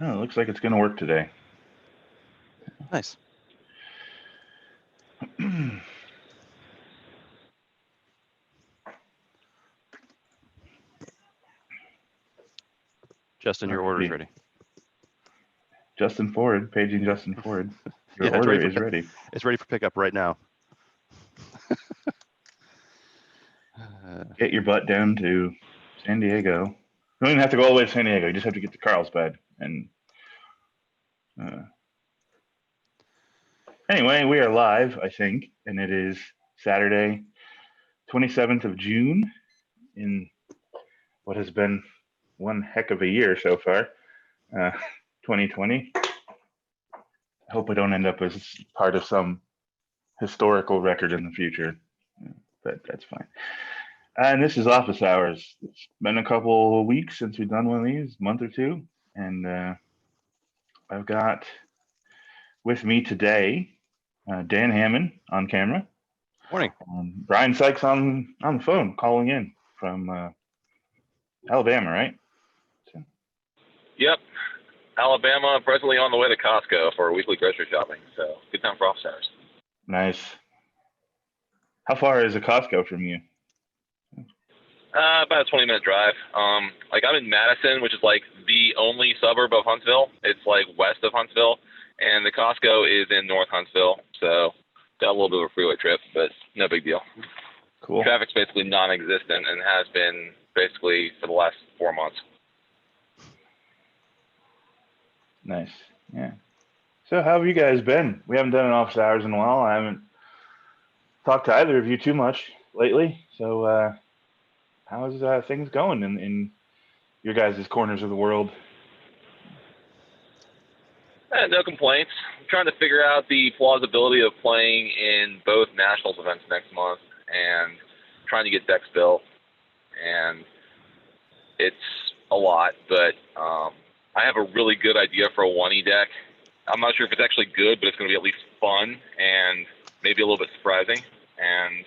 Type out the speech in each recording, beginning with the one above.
Oh, it looks like it's going to work today. Nice. Justin, your order's ready. Justin Ford, paging Justin Ford. Your Yeah, order is ready. It's ready for pickup right now. Get your butt down to San Diego. You don't even have to go all the way to San Diego. You just have to get to Carlsbad. And anyway, we are live, I think, and it is Saturday, 27th of June, in what has been one heck of a year so far, 2020. I hope I don't end up as part of some historical record in the future, but that's fine. And this is Office Hours. It's been a couple of weeks since we've done one of these, month or two, and I've got with me today Dan Hammond on camera. Morning. Brian Sykes on the phone, calling in from Alabama, right? So. Yep. Alabama, presently on the way to Costco for weekly grocery shopping. So good time for office hours. Nice. How far is a Costco from you? About a 20-minute drive. I'm in Madison, which is like the only suburb of Huntsville. It's like west of Huntsville, and the Costco is in North Huntsville. So got a little bit of a freeway trip, but no big deal. Cool. Traffic's basically non-existent and has been basically for the last 4 months. Nice. Yeah. So how have you guys been? We haven't done an office hours in a while. I haven't talked to either of you too much lately. So how's things going in your guys' corners of the world? No complaints. I'm trying to figure out the plausibility of playing in both nationals events next month and trying to get decks built. And it's a lot, but I have a really good idea for a 1E deck. I'm not sure if it's actually good, but it's going to be at least fun and maybe a little bit surprising. And,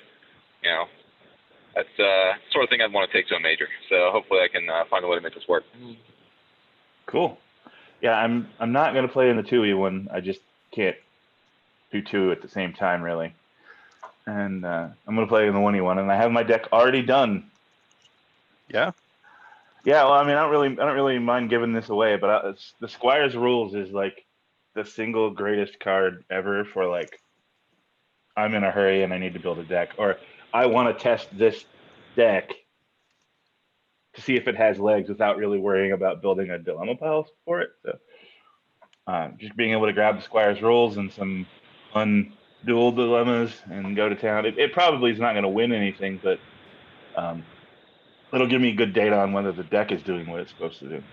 you know, that's the sort of thing I'd want to take to a major. So hopefully I can find a way to make this work. Cool. Yeah, I'm not going to play in the 2E one. I just can't do two at the same time, really. And I'm going to play in the 1E one, and I have my deck already done. Yeah? Yeah, well, I mean, I don't really mind giving this away, but the Squire's Rules is like the single greatest card ever for like, I'm in a hurry and I need to build a deck, or I want to test this deck to see if it has legs without really worrying about building a dilemma pile for it. So just being able to grab the Squire's Rules and some fun dual dilemmas and go to town. It probably is not going to win anything, but it'll give me good data on whether the deck is doing what it's supposed to do,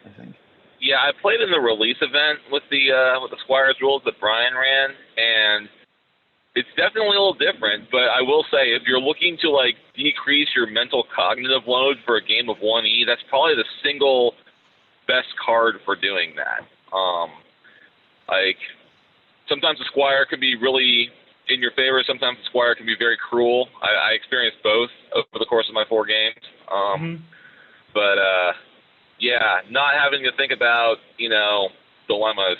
I think. Yeah, I played in the release event with the Squire's Rules that Brian ran, and it's definitely a little different. But I will say, if you're looking to like decrease your mental cognitive load for a game of 1E, that's probably the single best card for doing that. Like sometimes the Squire can be really in your favor. Sometimes the Squire can be very cruel. I experienced both over the course of my 4 games. But yeah, not having to think about, dilemmas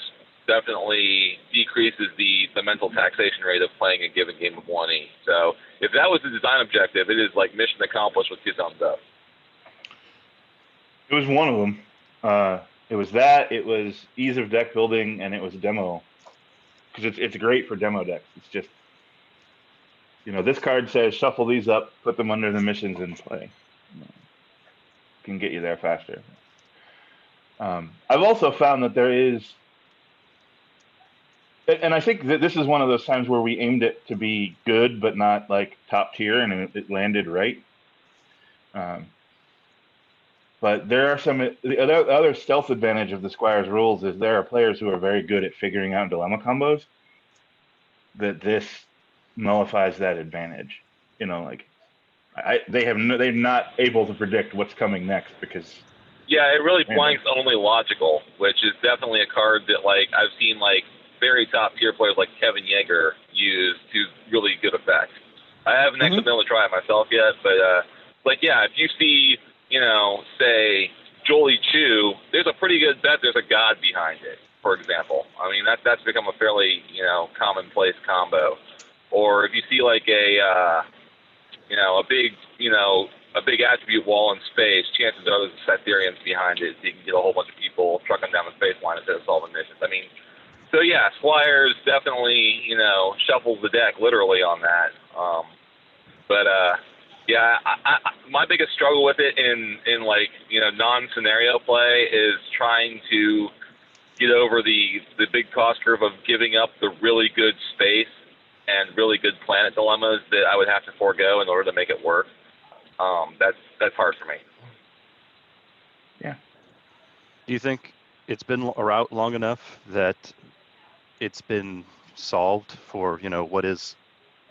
definitely decreases the mental taxation rate of playing a given game of 1E. So if that was the design objective, it is like mission accomplished with 2 thumbs up. It was one of them. It was that, it was ease of deck building, and it was demo. Because it's great for demo decks. It's just, this card says shuffle these up, put them under the missions, and play. Can get you there faster. I've also found that there is, and I think that this is one of those times where we aimed it to be good, but not like top tier, and it landed right. But there are the other stealth advantage of the Squire's Rules is there are players who are very good at figuring out dilemma combos. That this nullifies that advantage. They're not able to predict what's coming next because. Yeah, it really blanks only logical, which is definitely a card that I've seen very top tier players like Kevin Yeager use to really good effect. I haven't actually been able to try it myself yet, but if you see, say Jolie Chu, there's a pretty pretty good bet there's a god behind it. For example, I mean that's become a fairly commonplace combo. Or if you see like a big attribute wall in space, chances are there's Cytherians behind it, so you can get a whole bunch of people trucking down the space line instead of solving missions. I mean, so yeah, Squires definitely shuffles the deck literally on that. Yeah, my biggest struggle with it in like non-scenario play is trying to get over the big cost curve of giving up the really good space and really good planet dilemmas that I would have to forego in order to make it work. That's hard for me. Yeah. Do you think it's been around long enough that it's been solved for,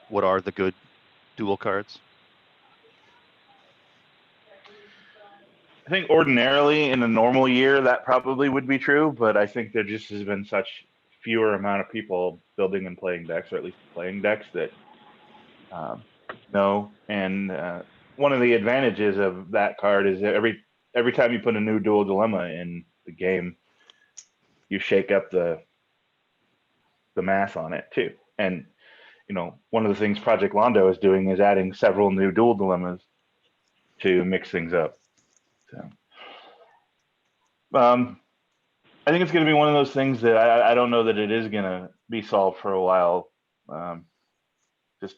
what are the good dual cards? I think ordinarily in a normal year that probably would be true, but I think there just has been such fewer amount of people building and playing decks, or at least playing decks, that no. And one of the advantages of that card is that every time you put a new dual dilemma in the game, you shake up the math on it too. And one of the things Project Londo is doing is adding several new dual dilemmas to mix things up. So, I think it's going to be one of those things that I don't know that it is going to be solved for a while. Just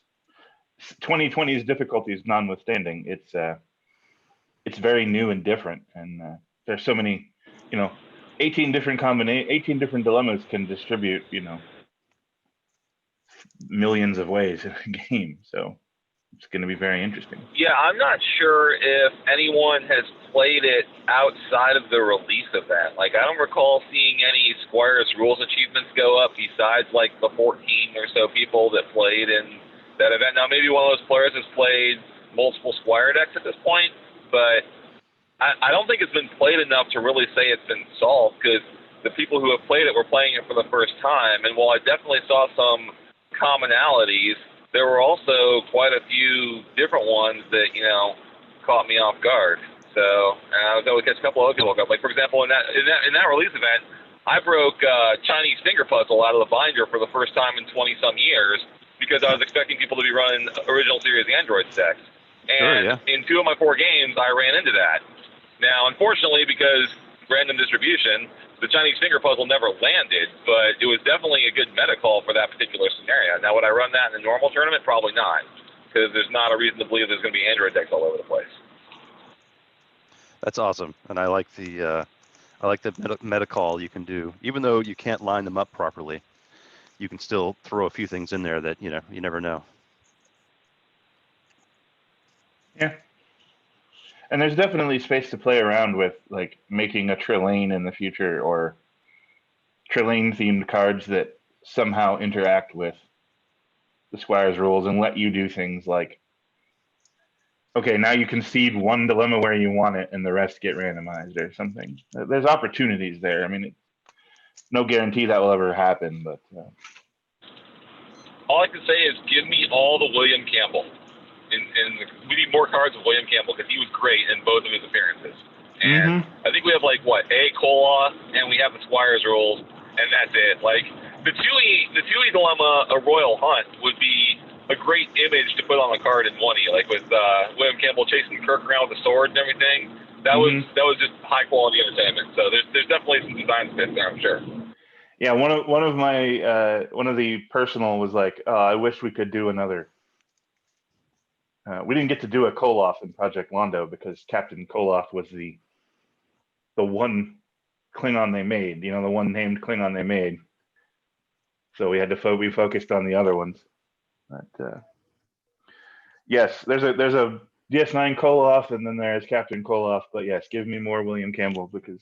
2020's difficulties notwithstanding, it's very new and different, and there's so many, 18 different dilemmas can distribute, millions of ways in a game. So it's going to be very interesting. Yeah, I'm not sure if anyone has played it outside of the release event. Like, I don't recall seeing any Squires rules achievements go up besides like the 14 or so people that played in that event. Now, maybe one of those players has played multiple Squire decks at this point, but I don't think it's been played enough to really say it's been solved, because the people who have played it were playing it for the first time. And while I definitely saw some commonalities, there were also quite a few different ones that, caught me off guard. So, and I was able to catch a couple of other people off guard. Like, for example, in that release event, I broke Chinese Finger Puzzle out of the binder for the first time in 20-some years, because I was expecting people to be running original series Android decks. And in 2 of my 4 games, I ran into that. Now, unfortunately, because random distribution, the Chinese Finger Puzzle never landed, but it was definitely a good meta call for that particular scenario. Now, would I run that in a normal tournament? Probably not, because there's not a reason to believe there's going to be Android decks all over the place. That's awesome, and I like the meta call you can do. Even though you can't line them up properly, you can still throw a few things in there that you never know. Yeah. And there's definitely space to play around with, like making a Trelane in the future, or Trelane themed cards that somehow interact with the Squires rules and let you do things like, okay, now you can seed one dilemma where you want it and the rest get randomized or something. There's opportunities there. I mean, no guarantee that will ever happen, but all I can say is give me all the William Campbell. And we need more cards of William Campbell, because he was great in both of his appearances. And I think we have a Koloth, and we have the Squires rules, and that's it. Like the Tui dilemma, a Royal Hunt, would be a great image to put on the card in 1E, like with William Campbell chasing Kirk around with the sword and everything. That was just high quality entertainment. So there's definitely some design fit there, I'm sure. Yeah, one of the personal was like, I wish we could do another. We didn't get to do a Koloth in Project Londo because Captain Koloth was the one Klingon they made, the one named Klingon they made. So we had to we focused on the other ones. But yes, there's a DS9 Koloth, and then there's Captain Koloth. But yes, give me more William Campbell, because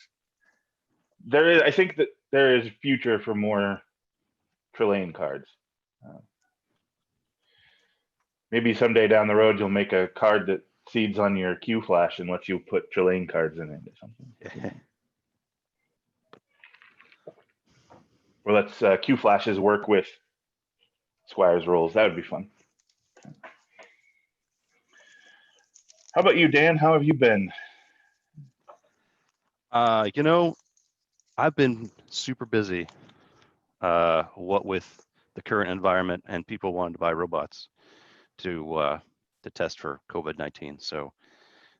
I think that there is future for more Trelane cards. Maybe someday down the road, you'll make a card that seeds on your Q Flash and lets you put Trelane cards in it or something. Or lets Q Flashes work with Squires rules. That would be fun. How about you, Dan? How have you been? I've been super busy. What with the current environment and people wanting to buy robots to test for COVID-19. So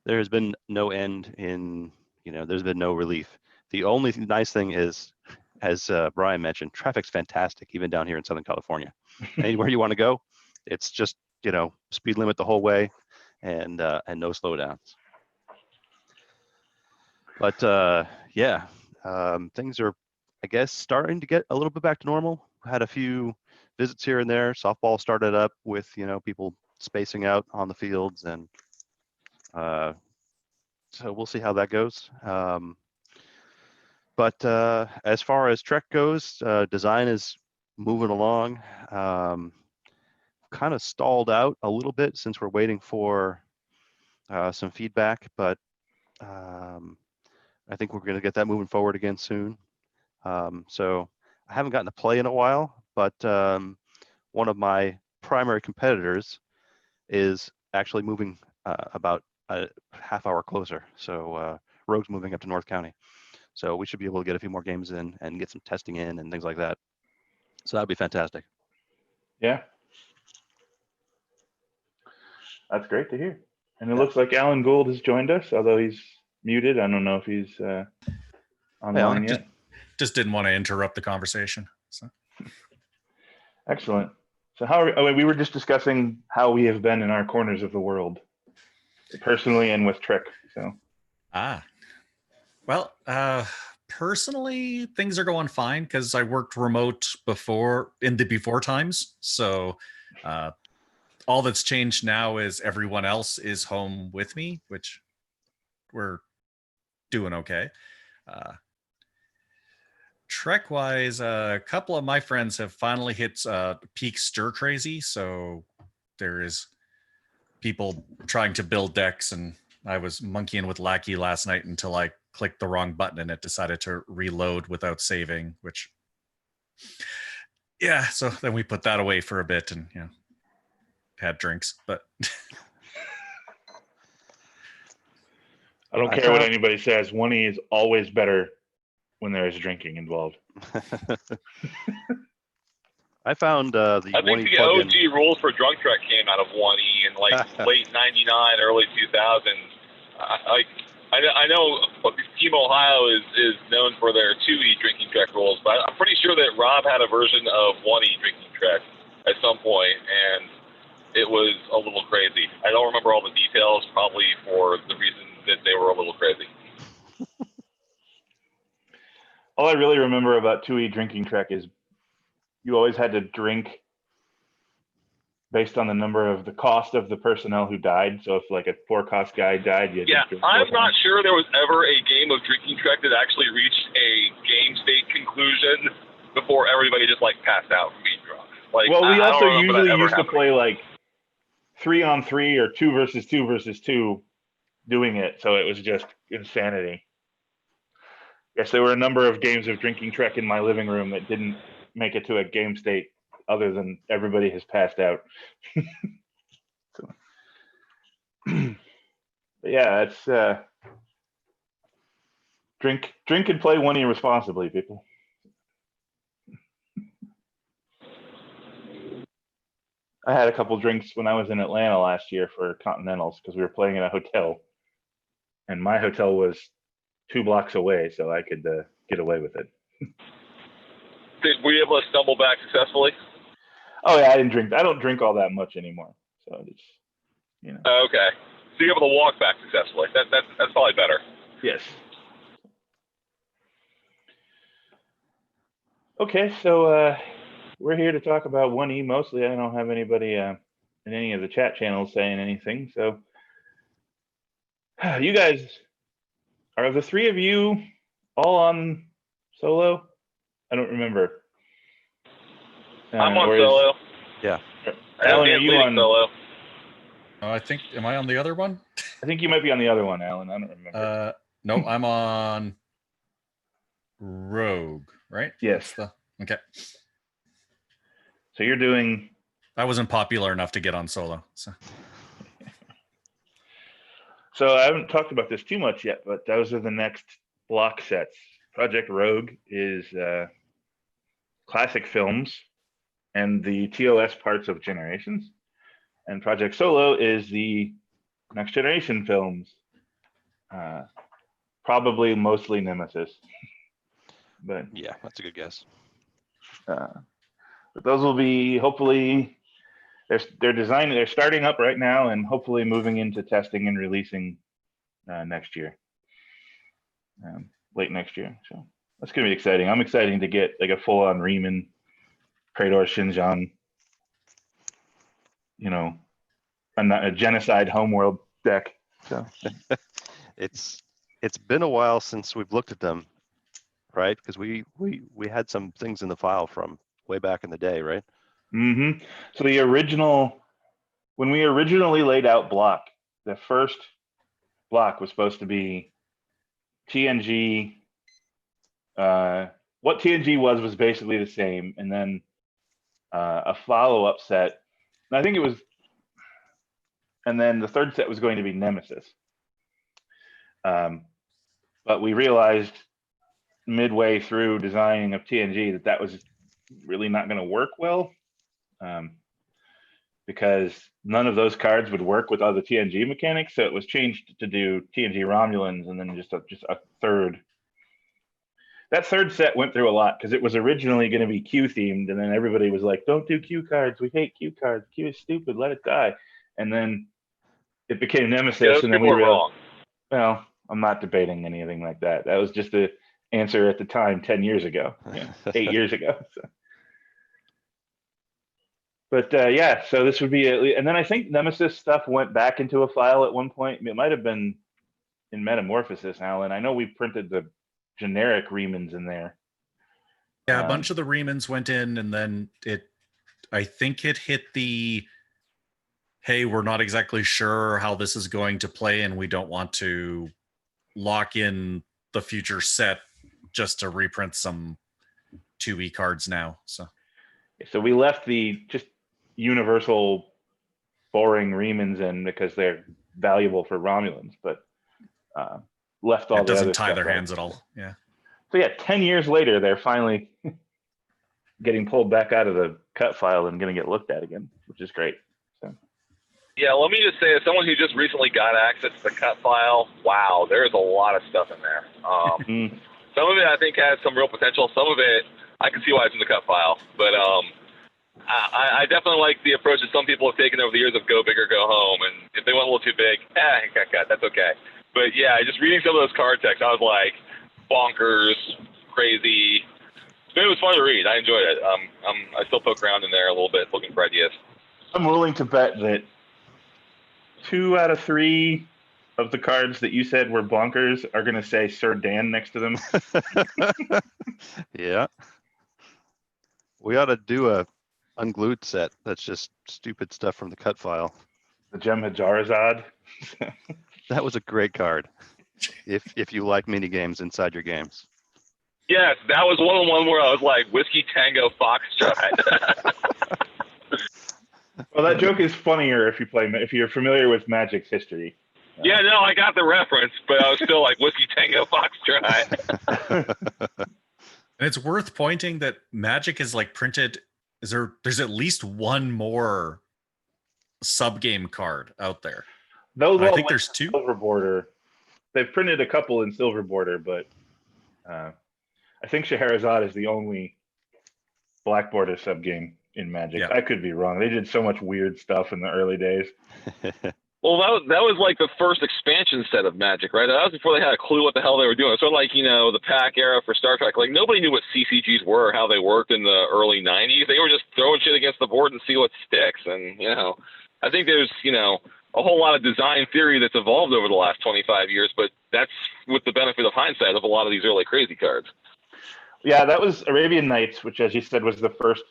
there has been no end in, there's been no relief. The only nice thing is, as Brian mentioned, traffic's fantastic, even down here in Southern California. Anywhere you want to go, it's just, speed limit the whole way and no slowdowns. But yeah, things are, I guess, starting to get a little bit back to normal. Had a few visits here and there. Softball started up with, people spacing out on the fields, and so we'll see how that goes. But as far as Trek goes, design is moving along. Kind of stalled out a little bit since we're waiting for some feedback, but I think we're going to get that moving forward again soon. So I haven't gotten to play in a while, but one of my primary competitors is actually moving about a half hour closer. So Rogue's moving up to North County. So we should be able to get a few more games in and get some testing in and things like that. So that'd be fantastic. Yeah. That's great to hear. And it looks like Alan Gould has joined us, although he's muted. I don't know if he's online yet. Just didn't want to interrupt the conversation. So. Excellent. So we were just discussing how we have been in our corners of the world, personally and with Trek. So. Well, personally, things are going fine because I worked remote before times. So all that's changed now is everyone else is home with me, which we're doing okay. Trek-wise, a couple of my friends have finally hit peak stir crazy. So there is people trying to build decks, and I was monkeying with Lackey last night until I clicked the wrong button and it decided to reload without saving, which, yeah, so then we put that away for a bit and, had drinks, but. I don't care what anybody says. 1E is always better when there is drinking involved. I found I think the OG rules for Drunk Trek came out of 1E in late 99, early 2000s. I know Team Ohio is known for their 2E drinking Trek rules, but I'm pretty sure that Rob had a version of 1E drinking Trek at some point, and it was a little crazy. I don't remember all the details, probably for the reason that they were a little crazy. All I really remember about 2E drinking Trek is you always had to drink based on the cost of the personnel who died. So if like a 4-cost guy died, you had to drink. I'm not sure there was ever a game of drinking Trek that actually reached a game state conclusion before everybody just passed out from being drunk. We also usually used to play 3-on-3 or 2 versus 2 versus 2 doing it. So it was just insanity. Yes, there were a number of games of drinking Trek in my living room that didn't make it to a game state other than everybody has passed out. But yeah, it's drink and play 1E responsibly, people. I had a couple drinks when I was in Atlanta last year for Continentals because we were playing in a hotel, and my hotel was 2 blocks away, so I could get away with it. Were you able to stumble back successfully? Oh yeah, I don't drink all that much anymore, so it's Okay, so you're able to walk back successfully. That's probably better. Yes. Okay, so we're here to talk about 1E mostly. I don't have anybody in any of the chat channels saying anything. So you guys, are the 3 of you all on solo? I don't remember. I'm on solo. Yeah. Alan, are you on solo? I think, am I on the other one? I think you might be on the other one, Alan. I don't remember. No, I'm on Rogue, right? Yes. Okay. So you're doing. I wasn't popular enough to get on solo. So I haven't talked about this too much yet, but those are the next block sets. Project Rogue is classic films and the TOS parts of Generations, and Project Solo is the next generation films. Probably mostly Nemesis, but Yeah, that's a good guess. but those will be hopefully they're designing, they're starting up right now, and hopefully moving into testing and releasing next year, late next year. So that's gonna be exciting. I'm excited to get like a full-on Riemann, Kratos, Xinjiang, a genocide homeworld deck. So It's been a while since we've looked at them, right? Because we had some things in the file from way back in the day, right? So when we originally laid out block, the first block was supposed to be TNG. What TNG was basically the same, and then a follow-up set. And I think it was, and then the third set was going to be Nemesis. But we realized midway through designing of TNG that was really not going to work well, because none of those cards would work with other TNG mechanics. So it was changed to do TNG Romulans, and then just a third. That third set went through a lot because it was originally going to be Q themed, and then everybody was like, "Don't do Q cards. We hate Q cards. Q is stupid. Let it die." And then it became Nemesis, and then we were realized, wrong. well, I'm not debating anything like that. That was just the answer at the time, 10 years ago, 8 years ago. So. But yeah, so this would be, and then I think Nemesis stuff went back into a file at one point. It might have been in Metamorphosis, Alan. I know we printed the generic Riemanns in there. Yeah, a bunch of the Riemanns went in, and then I think it hit the, hey, we're not exactly sure how this is going to play, and we don't want to lock in the future set just to reprint some 2E cards now. So we left the just universal boring Riemanns in because they're valuable for Romulans, but left all the other stuff. It doesn't tie their hands at all. Yeah. So yeah, 10 years later, they're finally getting pulled back out of the cut file and going to get looked at again, which is great. So. Yeah, let me just say, as someone who just recently got access to the cut file, wow, there's a lot of stuff in there. Some of it I think has some real potential. Some of it I can see why it's in the cut file, but I definitely like the approach that some people have taken over the years of go big or go home, and if they went a little too big, that's okay. But yeah, just reading some of those card texts, I was like, bonkers, crazy. It was fun to read. I enjoyed it. I still poke around in there a little bit, looking for ideas. I'm willing to bet that 2 out of 3 of the cards that you said were bonkers are going to say Sir Dan next to them. Yeah. We ought to do a unglued set that's just stupid stuff from the cut file. The Jem'Hadar. That was a great card. If you like mini games inside your games. Yes, that was one where I was like, Whiskey Tango Foxtrot. Well, that joke is funnier if you're familiar with Magic's history. Yeah, no, I got the reference, but I was still like Whiskey Tango Foxtrot. And it's worth pointing that Magic is like printed. There's at least one more sub-game card out there. Those I think there's 2. Silver Border. They've printed a couple in Silver Border, but I think Scheherazade is the only Black Border sub-game in Magic. Yeah. I could be wrong. They did so much weird stuff in the early days. Well, that was like the first expansion set of Magic, right? That was before they had a clue what the hell they were doing. Sort of like, the pack era for Star Trek. Like, nobody knew what CCGs were or how they worked in the early 90s. They were just throwing shit against the board and see what sticks. And, I think there's, a whole lot of design theory that's evolved over the last 25 years, but that's with the benefit of hindsight of a lot of these early crazy cards. Yeah, that was Arabian Nights, which, as you said, was the first.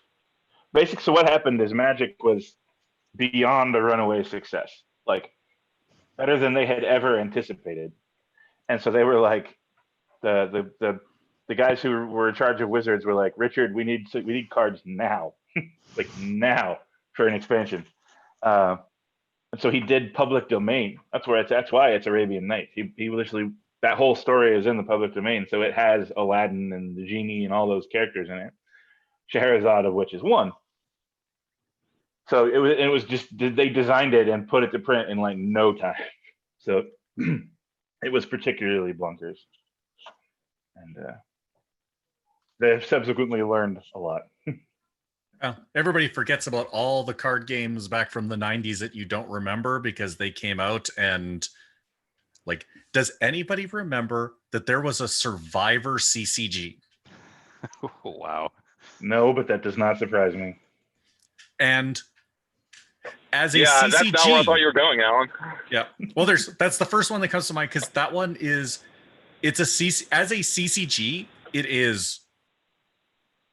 So what happened is Magic was beyond a runaway success, like better than they had ever anticipated. And so they were like, the guys who were in charge of Wizards were like, Richard, we need cards now, like now for an expansion. And so he did public domain. That's why it's Arabian Nights. He literally that whole story is in the public domain. So it has Aladdin and the genie and all those characters in it. Scheherazade, of which is one. So it was just they designed it and put it to print in like no time. So it was particularly bonkers, and they've subsequently learned a lot. Everybody forgets about all the card games back from the 90s that you don't remember because they came out and like, does anybody remember that there was a Survivor CCG? Wow. No, but that does not surprise me. And as a Yeah, CCG, that's not where I thought you were going, Alan. yeah. Well, that's the first one that comes to mind because that one is it's a CC as a CCG, it is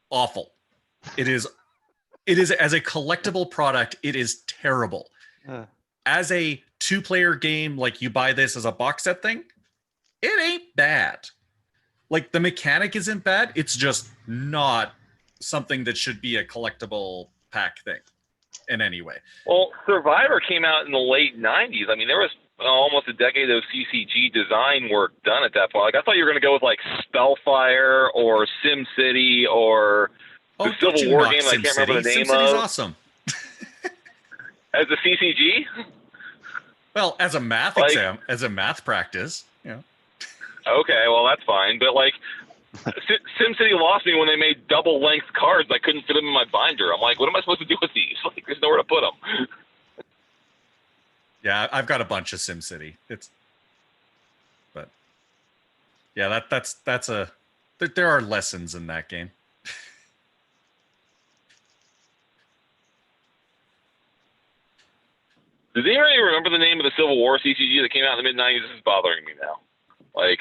awful. It is as a collectible product, it is terrible. As a 2-player game, like you buy this as a box set thing, it ain't bad. Like the mechanic isn't bad. It's just not something that should be a collectible pack thing in any way. Well, Survivor came out in the late 90s. I mean, there was almost a decade of CCG design work done at that point. Like, I thought you were going to go with, like, Spellfire or SimCity or the Civil War game I can't remember the name SimCity's of. Awesome. As a CCG? Well, as a math exam, as a math practice, yeah. Okay, well, that's fine. But, like, SimCity lost me when they made double-length cards. I couldn't fit them in my binder. I'm like, what am I supposed to do with these? Like, there's nowhere to put them. Yeah, I've got a bunch of SimCity. But yeah, that's a. There are lessons in that game. Does anybody remember the name of the Civil War CCG that came out in the mid-90s? This is bothering me now. Like,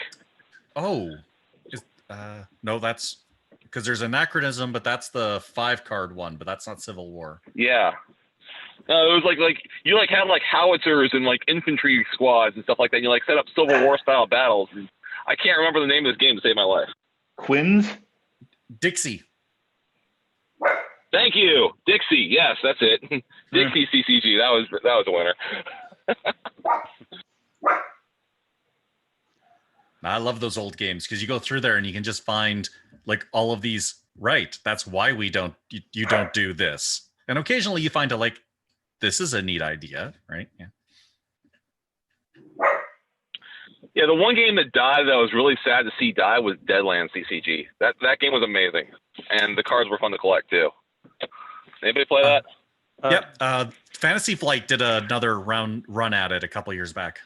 No, that's because there's Anachronism, but that's the 5-card one, but that's not Civil War. Yeah. It was like you like had like howitzers and like infantry squads and stuff like that. And you like set up Civil War style battles. And I can't remember the name of this game to save my life. Quins? Dixie. Thank you, Dixie. Yes, that's it. Dixie CCG. That was a winner. I love those old games because you go through there and you can just find like all of these. Right. That's why you don't do this. And occasionally you find this is a neat idea, right? Yeah. Yeah, the one game that died that I was really sad to see die was Deadlands CCG. That game was amazing, and the cards were fun to collect too. Anybody play that? Yep. Fantasy Flight did another run at it a couple years back.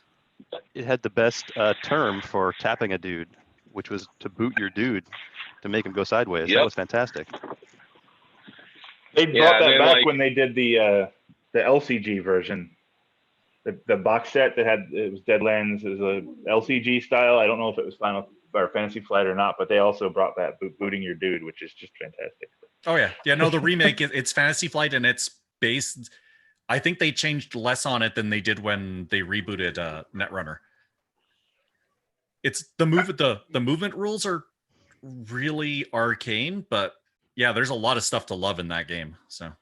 It had the best term for tapping a dude, which was to boot your dude to make him go sideways. Yep. That was fantastic. They brought that back like, when they did the LCG version. The box set that it was Deadlands. It was a LCG style. I don't know if it was Final or Fantasy Flight or not, but they also brought that booting your dude, which is just fantastic. Oh yeah, yeah. No, the remake it's Fantasy Flight, and it's based. I think they changed less on it than they did when they rebooted Netrunner. It's the movement rules are really arcane, but yeah, there's a lot of stuff to love in that game. So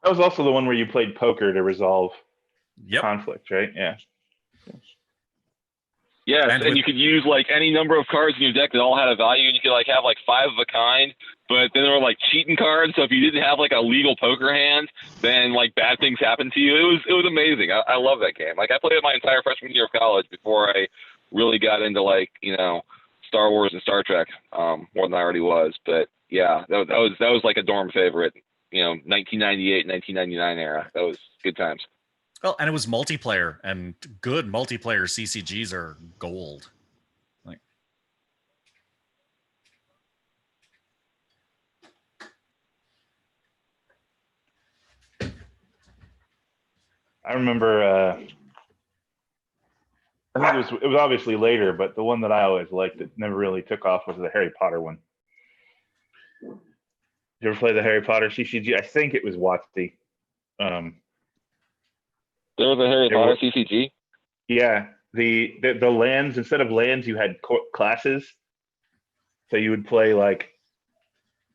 that was also the one where you played poker to resolve conflict, right? Yeah. Yes, and you could use like any number of cards in your deck that all had a value, and you could like have like 5 of a kind, but then there were like cheating cards. So if you didn't have like a legal poker hand, then like bad things happened to you. It was amazing. I love that game. Like I played it my entire freshman year of college before I really got into like Star Wars and Star Trek more than I already was. But yeah, that was like a dorm favorite. 1998, 1999 era. That was good times. Well, and it was multiplayer, and good multiplayer CCGs are gold. I remember. I think it was obviously later, but the one that I always liked that never really took off was the Harry Potter one. Did you ever play the Harry Potter CCG? I think it was WotC. There was a Harry Potter CCG? Yeah. The lands, instead of lands, you had classes. So you would play like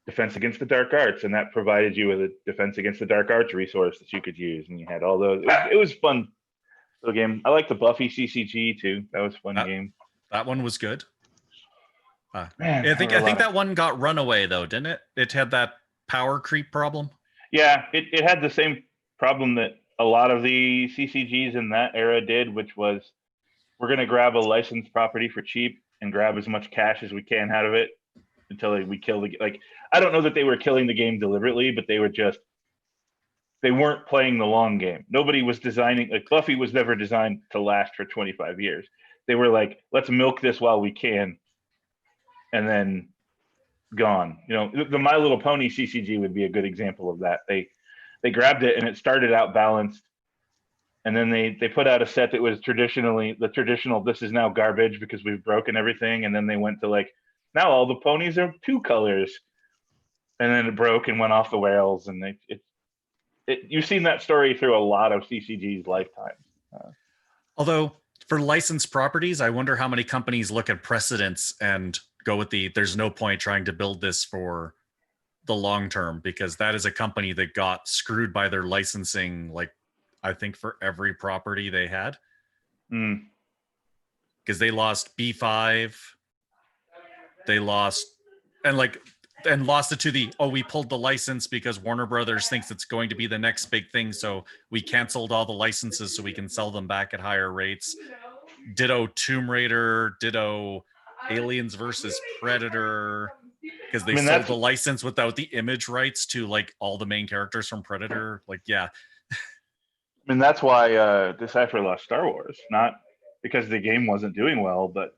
Defense Against the Dark Arts, and that provided you with a Defense Against the Dark Arts resource that you could use. And you had all those. It was fun. So game. I like the Buffy CCG too. That was a fun game. That one was good. Man, I think that one got Runaway though, didn't it? It had that power creep problem. Yeah, it had the same problem that a lot of the CCGs in that era did, which was we're going to grab a licensed property for cheap and grab as much cash as we can out of it until we kill the like. I don't know that they were killing the game deliberately, but they weren't playing the long game. Nobody was designing like Buffy was never designed to last for 25 years. They were like, let's milk this while we can, and then gone. You know, the My Little Pony CCG would be a good example of that. They grabbed it and it started out balanced, and then they put out a set that was traditionally the traditional. This is now garbage because we've broken everything, and then they went to like now all the ponies are 2 colors, and then it broke and went off the rails, and you've seen that story through a lot of CCG's lifetimes. Although for licensed properties, I wonder how many companies look at precedents and go with there's no point trying to build this for the long term, because that is a company that got screwed by their licensing, like I think for every property they had. Because they lost B5, they lost and lost it to we pulled the license because Warner Brothers thinks it's going to be the next big thing, so we canceled all the licenses so we can sell them back at higher rates. Ditto Tomb Raider, ditto Aliens versus Predator, because they sold the license without the image rights to like all the main characters from Predator. Like, yeah. I mean, that's why Decipher lost Star Wars, not because the game wasn't doing well, but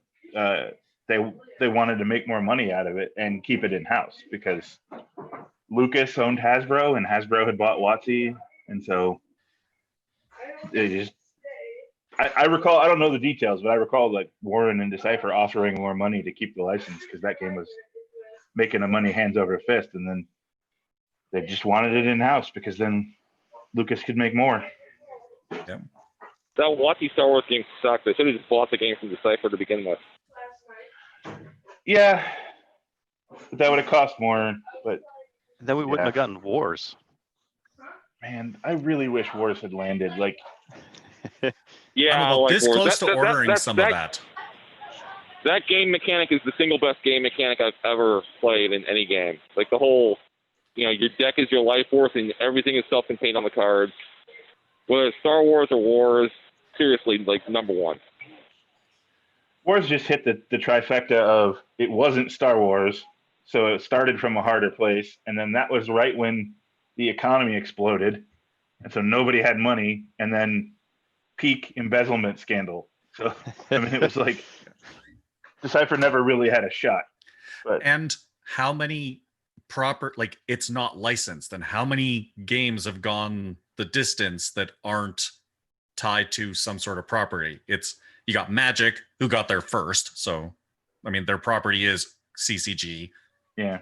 they wanted to make more money out of it and keep it in house because Lucas owned Hasbro and Hasbro had bought WotC, and so they just. I recall, I don't know the details, but I recall like Warren and Decipher offering more money to keep the license because that game was making the money hands over fist, and then they just wanted it in house because then Lucas could make more. Yeah. That WotC Star Wars game sucked. They should have just bought the game from Decipher to begin with. Yeah, that would have cost more, but then we wouldn't have gotten Wars. Man, I really wish Wars had landed. Like, yeah, I'm like this Wars. close to ordering some of that. That game mechanic is the single best game mechanic I've ever played in any game. Like the whole, your deck is your life force and everything is self-contained on the cards. Whether it's Star Wars or Wars, seriously, like number one. Wars just hit the trifecta of it wasn't Star Wars, so it started from a harder place, and then that was right when the economy exploded, and so nobody had money, and then peak embezzlement scandal. So I mean, it was like Decipher never really had a shot. But and how many it's not licensed, and how many games have gone the distance that aren't tied to some sort of property? You got Magic, who got there first, so I mean their property is CCG. Yeah.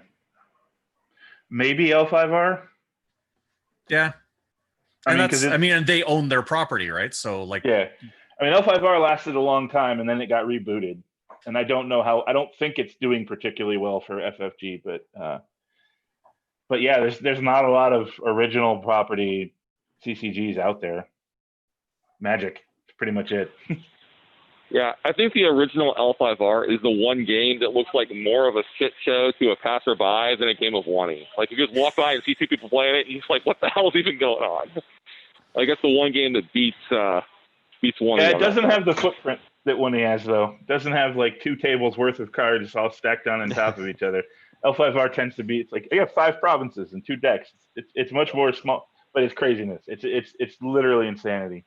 Maybe L5R? Yeah. And they own their property, right? So like, yeah. I mean, L5R lasted a long time and then it got rebooted. And I don't think it's doing particularly well for FFG, but yeah, there's not a lot of original property CCGs out there. Magic is pretty much it. Yeah, I think the original L5R is the one game that looks like more of a shit show to a passerby than a game of One-E. Like, you just walk by and see 2 people playing it, and you're just like, what the hell is even going on? Like, that's the one game that beats One-E. Yeah, it doesn't have the footprint that One-E has, though. It doesn't have, like, 2 tables worth of cards all stacked on top of each other. L5R tends to be, it's like, I got 5 provinces and 2 decks. It's much more small, but it's craziness. It's literally insanity.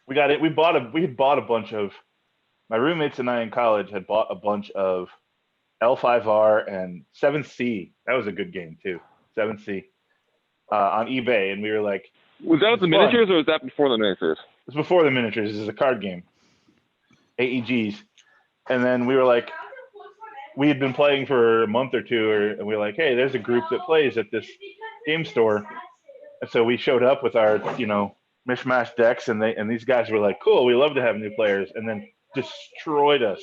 We had bought a bunch of, my roommates and I in college had bought a bunch of L5R and 7th Sea. That was a good game too. 7th Sea on eBay, and we were like, was that with the miniatures or was that before the miniatures? It was before the miniatures. This is a card game, AEGs, and then we were like, we had been playing for a month or 2, and we were like, hey, there's a group that plays at this game store, and so we showed up with our mishmash decks, and these guys were like, cool, we love to have new players, and then destroyed us.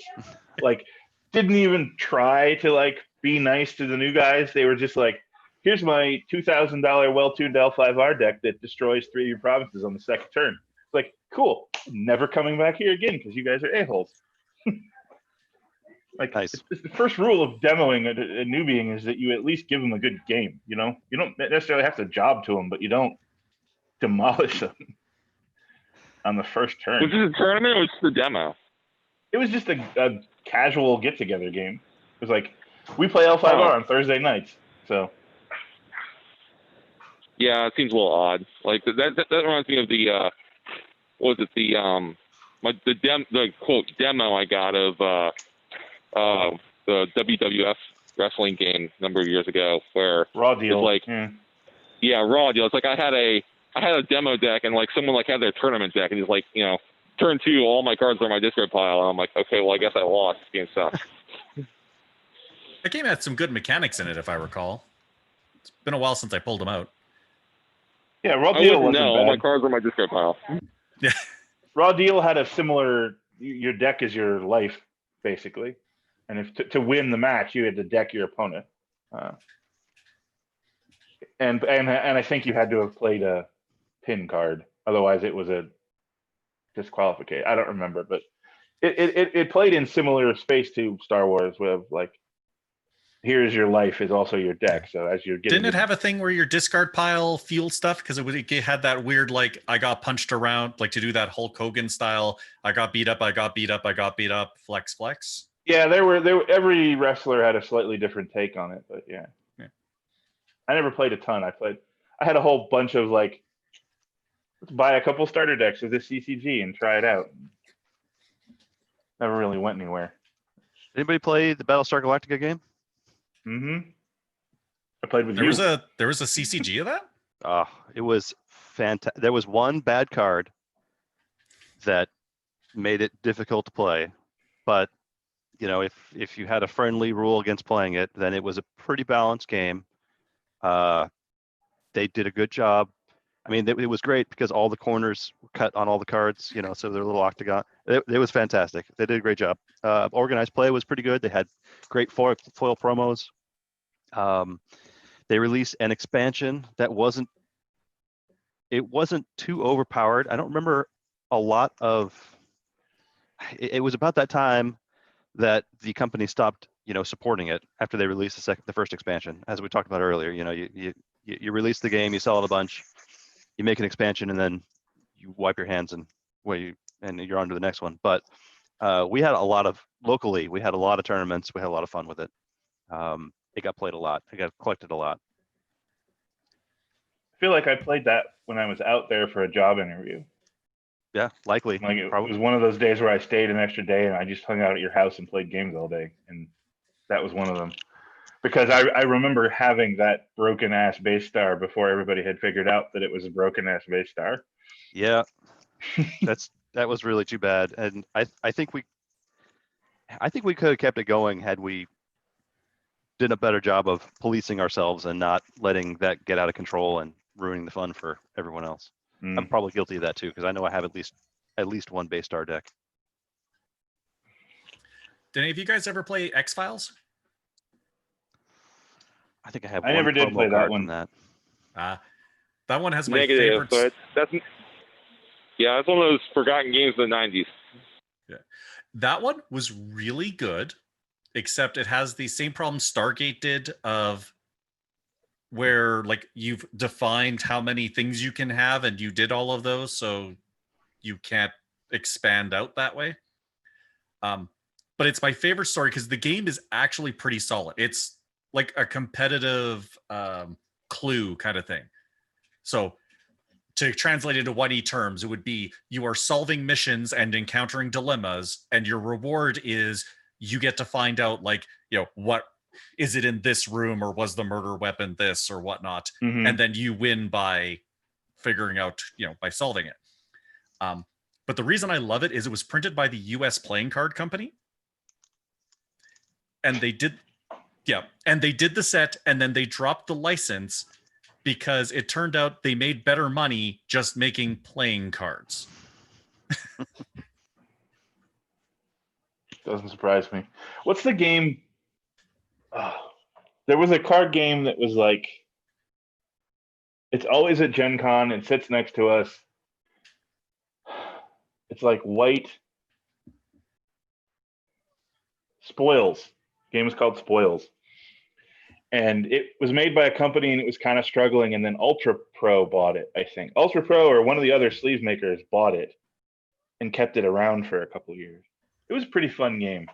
Like, didn't even try to like be nice to the new guys. They were just like, here's my $2,000 well-tuned L5R deck that destroys 3 of your provinces on the second turn. It's like, cool, never coming back here again because you guys are a-holes. Like, Nice. it's the first rule of demoing a newbie is that you at least give them a good game. You know, you don't necessarily have to job to them, but you don't demolish them on the first turn. Was this a tournament or was this a demo? It was just a casual get-together game. It was like, we play L5R on Thursday nights, so. Yeah, it seems a little odd. Like that reminds me of the what was it, the quote demo I got of the WWF wrestling game a number of years ago, where Raw Deal. It's like, yeah, Raw Deal. It's like I had a demo deck, and like someone like had their tournament deck, and he's like, you know, turn 2, all my cards are in my discard pile, and I'm like, okay, well, I guess I lost. This game sucks. That game had some good mechanics in it, if I recall. It's been a while since I pulled them out. Yeah, Raw I Deal wouldn't wasn't know. bad. All my cards are in my discard pile. Yeah. Raw Deal had a similar. Your deck is your life, basically, and if to win the match, you had to deck your opponent, and I think you had to have played a pin card, otherwise it was a disqualification. I don't remember, but it played in similar space to Star Wars, with like, here's your life is also your deck. So as you're getting, Didn't it have a thing where your discard pile fueled stuff? Because it had that weird, like, I got punched around, like to do that Hulk Hogan style. I got beat up, I got beat up, I got beat up, flex, flex. Yeah, there were every wrestler had a slightly different take on it, but yeah. I never played a ton. I had a whole bunch of like, let's buy a couple starter decks of this CCG and try it out. Never really went anywhere. Anybody play the Battlestar Galactica game? Mm-hmm. I played with There you. was a CCG of that? It was fantastic. There was one bad card that made it difficult to play, but you know, if you had a friendly rule against playing it, then it was a pretty balanced game. They did a good job. I mean, it was great because all the corners were cut on all the cards, you know, so they're a little octagon. It was fantastic. They did a great job. Organized play was pretty good. They had great foil promos. They released an expansion that wasn't too overpowered. I don't remember a lot of. It was about that time that the company stopped, you know, supporting it after they released the first expansion. As we talked about earlier, you know, you release the game, you sell it a bunch, you make an expansion, and then you wipe your hands and you're on to the next one. But we had locally, we had a lot of tournaments. We had a lot of fun with it. It got played a lot. It got collected a lot. I feel like I played that when I was out there for a job interview. Yeah, likely. Like it was one of those days where I stayed an extra day and I just hung out at your house and played games all day, and that was one of them. Because I remember having that broken ass base star before everybody had figured out that it was a broken ass base star. Yeah, that was really too bad, and I think we could have kept it going had we did a better job of policing ourselves and not letting that get out of control and ruining the fun for everyone else. I'm probably guilty of that too, because I know I have at least one base star deck. Did any of you guys ever play X-Files? I think I have. I never did play that one. That one has my Negative, favorites. but that's one of those forgotten games of the 90s. Yeah, that one was really good, except it has the same problem Stargate did of where like you've defined how many things you can have and you did all of those, so you can't expand out that way. But it's my favorite story because the game is actually pretty solid. It's like a competitive Clue kind of thing. So to translate into 1E terms, it would be you are solving missions and encountering dilemmas, and your reward is you get to find out, like, you know, what is it in this room, or was the murder weapon this or whatnot, and then you win by figuring out, you know, by solving it. But the reason I love it is it was printed by the US Playing Card Company, and they did the set, and then they dropped the license because it turned out they made better money just making playing cards. Doesn't surprise me. What's the game? There was a card game that was like It's always at Gen Con. It sits next to us. It's like white. Spoils. Game is called Spoils. And it was made by a company and it was kind of struggling. And then Ultra Pro bought it, I think. Ultra Pro or one of the other sleeve makers bought it and kept it around for a couple of years. It was a pretty fun game.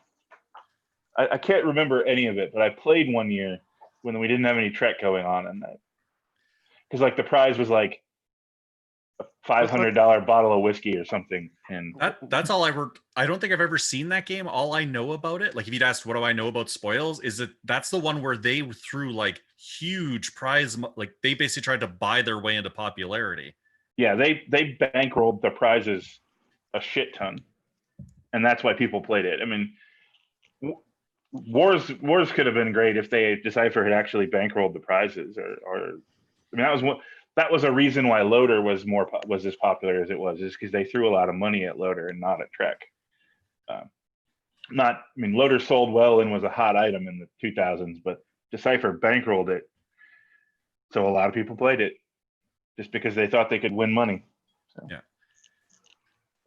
I can't remember any of it, but I played one year when we didn't have any Trek going on in that. Because like the prize was like a $500 bottle of whiskey or something. And that's all I don't think I've ever seen that game. All I know about it, like if you'd asked what do I know about Spoils, is that that's the one where they threw like huge prize, like they basically tried to buy their way into popularity. Yeah, they bankrolled the prizes a shit ton, and that's why people played it. I mean, Wars could have been great if Decipher had actually bankrolled the prizes, or I mean that was a reason why Loader was as popular as it was, is because they threw a lot of money at Loader and not at Trek. Loader sold well and was a hot item in the 2000s, but Decipher bankrolled it, so a lot of people played it just because they thought they could win money. So. Yeah,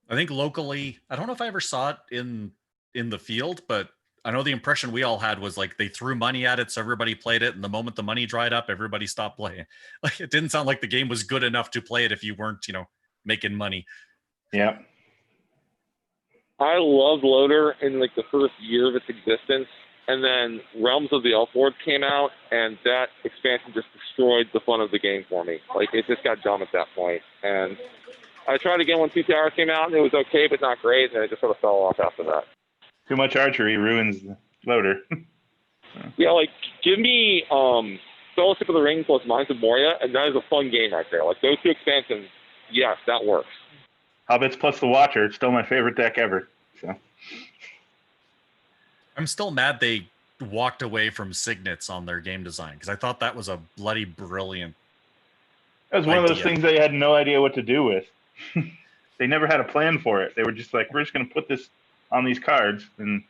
I think locally, I don't know if I ever saw it in the field, but I know the impression we all had was like they threw money at it, so everybody played it, and the moment the money dried up, everybody stopped playing. Like it didn't sound like the game was good enough to play it if you weren't, making money. Yeah. I loved Loader in like the first year of its existence, and then Realms of the Elflord came out, and that expansion just destroyed the fun of the game for me. Like it just got dumb at that point, and I tried again when Two Towers came out, and it was okay, but not great, and it just sort of fell off after that. Too much archery ruins the Loader. Yeah, like give me Fellowship of the Ring plus Mines of Moria, and that is a fun game right there. Like those two expansions, yes, that works. Hobbits plus the Watcher, still my favorite deck ever. So I'm still mad they walked away from signets on their game design, because I thought that was a bloody brilliant. That was one of those things they had no idea what to do with. They never had a plan for it. They were just like, we're just going to put this on these cards, and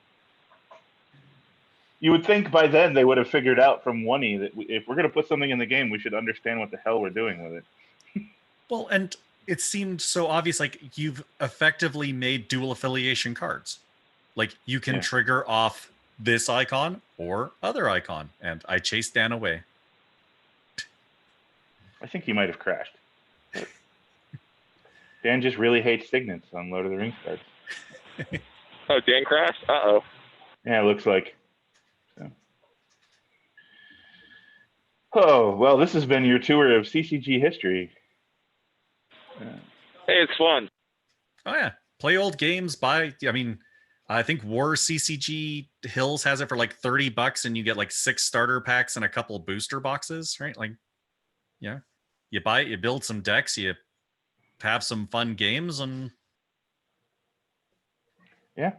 you would think by then they would have figured out from 1E that if we're going to put something in the game, we should understand what the hell we're doing with it. Well, and it seemed so obvious, like you've effectively made dual affiliation cards. Like you can trigger off this icon or other icon, and I chased Dan away. I think he might have crashed. Dan just really hates signets on Lord of the Rings cards. Oh, Dan crashed? Uh-oh. Yeah, it looks like. So. Oh, well, this has been your tour of CCG history. Hey, it's fun. Oh, yeah. Play old games. I think War CCG Hills has it for like $30, and you get like 6 starter packs and a couple booster boxes, right? Like, yeah. You buy it, you build some decks, you have some fun games, and yeah.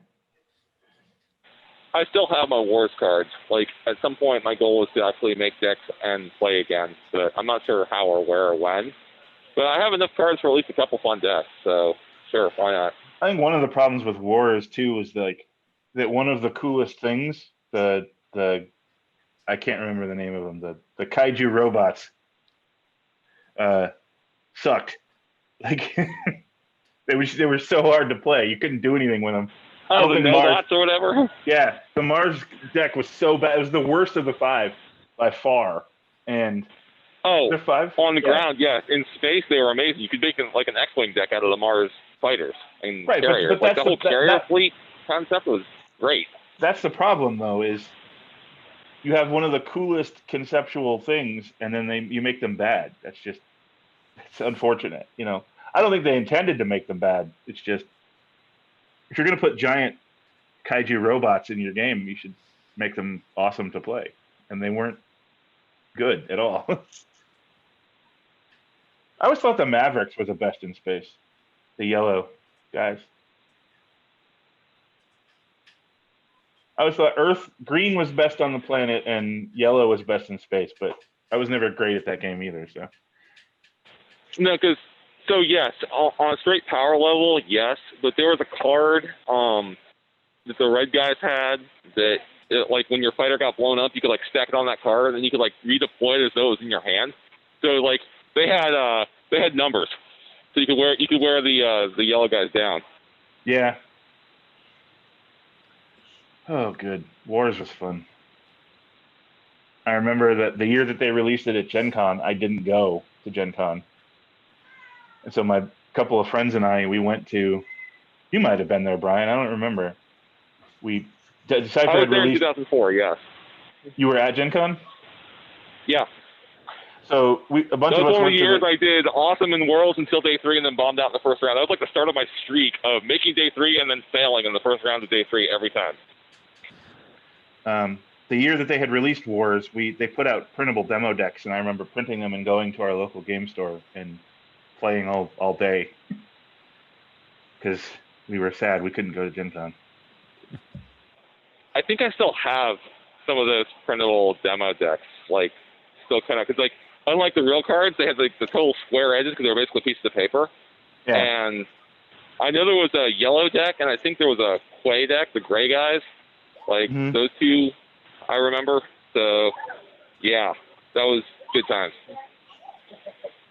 I still have my Wars cards. Like, at some point, my goal is to actually make decks and play again, but I'm not sure how or where or when. But I have enough cards for at least a couple fun decks, so sure, why not? I think one of the problems with Wars too is like that one of the coolest things, the I can't remember the name of them, the kaiju robots sucked. Like they were so hard to play. You couldn't do anything with them. Oh, the Nobots or whatever? Yeah, the Mars deck was so bad. It was the worst of the 5 by far. And they're 5? On the ground, yeah. In space, they were amazing. You could make like an X-Wing deck out of the Mars fighters and carriers. But like the whole carrier fleet concept was great. That's the problem, though, is you have one of the coolest conceptual things, and then you make them bad. It's unfortunate. I don't think they intended to make them bad. It's just, if you're going to put giant kaiju robots in your game, you should make them awesome to play. And they weren't good at all. I always thought the Mavericks were the best in space. The yellow guys. I always thought green was best on the planet and yellow was best in space, but I was never great at that game either. So no, so yes, on a straight power level, yes, but there was a card that the red guys had that, like, when your fighter got blown up, you could like stack it on that card, and then you could like redeploy it as though it was in your hand. So like They had numbers, so you could wear the yellow guys down. Yeah. Oh, good. Wars was fun. I remember that the year that they released it at Gen Con, I didn't go to Gen Con. And so my couple of friends and we went to, you might have been there, Brian. I don't remember. Decipher I was had there in released, 2004. Yes. you were at Gen Con? Yeah. So a bunch That of was us one of went the to years I did awesome in Worlds until day 3 and then bombed out in the first round. That was like the start of my streak of making day 3 and then failing in the first round of day 3 every time. The year that they had released Wars, they put out printable demo decks, and I remember printing them and going to our local game store and playing all day because we were sad we couldn't go to Gen Con. I think I still have some of those printable demo decks, like still kind of, because like unlike the real cards, they had like the total square edges because they were basically pieces of paper. Yeah. And I know there was a yellow deck, and I think there was a Quay deck, the gray guys. Like those two, I remember. So yeah, that was good times.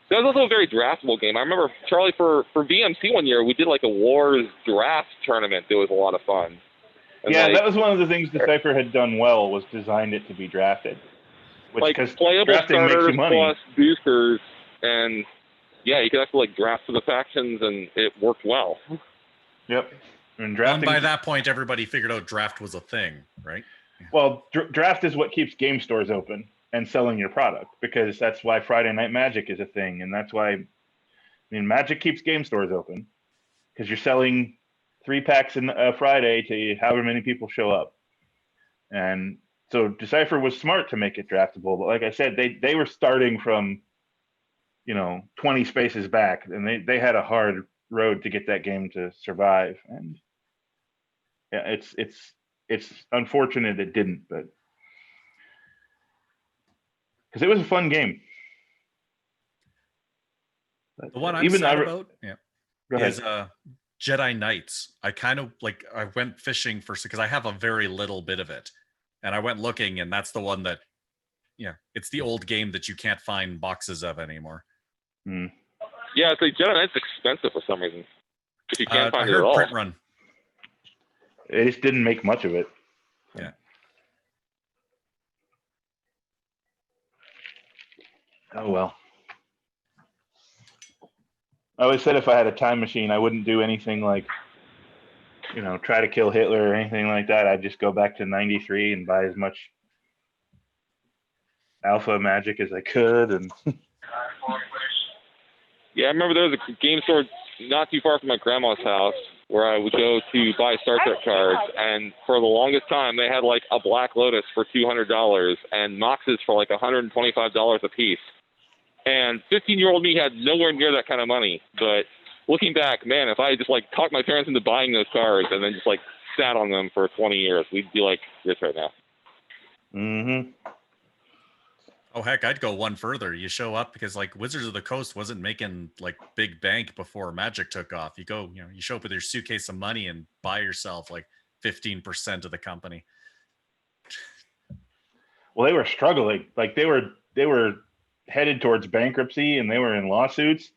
That was also a very draftable game. I remember, Charlie, for VMC one year, we did like a Wars draft tournament that was a lot of fun. And yeah, like, that was one of the things Decipher had done well, was designed it to be drafted. Which, like playable drafting makes starters you money. plus boosters, and yeah, you could actually like draft for the factions, and it worked well. Yep. And And drafting. by that point, everybody figured out draft was a thing, right? Well, draft is what keeps game stores open and selling your product, because that's why Friday Night Magic is a thing, and that's why, Magic keeps game stores open because you're selling 3-packs in Friday to however many people show up, and so Decipher was smart to make it draftable. But like I said, they were starting from 20 spaces back, and they had a hard road to get that game to survive, and yeah, it's unfortunate it didn't, but because it was a fun game. But The one I'm sad about, go ahead. is Jedi Knights. I kind of I went fishing for, because I have a very little bit of it, and I went looking, and that's the one that, it's the old game that you can't find boxes of anymore. Yeah, it's like Jedi Knight's expensive for some reason. If you can't find I it at heard all. Print Run. They just didn't make much of it. Yeah. Oh well. I always said if I had a time machine, I wouldn't do anything like, try to kill Hitler or anything like that. I'd just go back to '93 and buy as much alpha magic as I could. And yeah, I remember there was a game store not too far from my grandma's house where I would go to buy Star Trek cards, and for the longest time they had like a Black Lotus for $200 and Moxes for like $125 a piece. And 15-year-old me had nowhere near that kind of money. But looking back, man, if I had just like talked my parents into buying those cards and then just like sat on them for 20 years, we'd be like this right now. Mm-hmm. Oh heck, I'd go one further. You show up because like Wizards of the Coast wasn't making like big bank before Magic took off. You go, you show up with your suitcase of money and buy yourself like 15% of the company. Well, they were struggling. Like they were headed towards bankruptcy, and they were in lawsuits.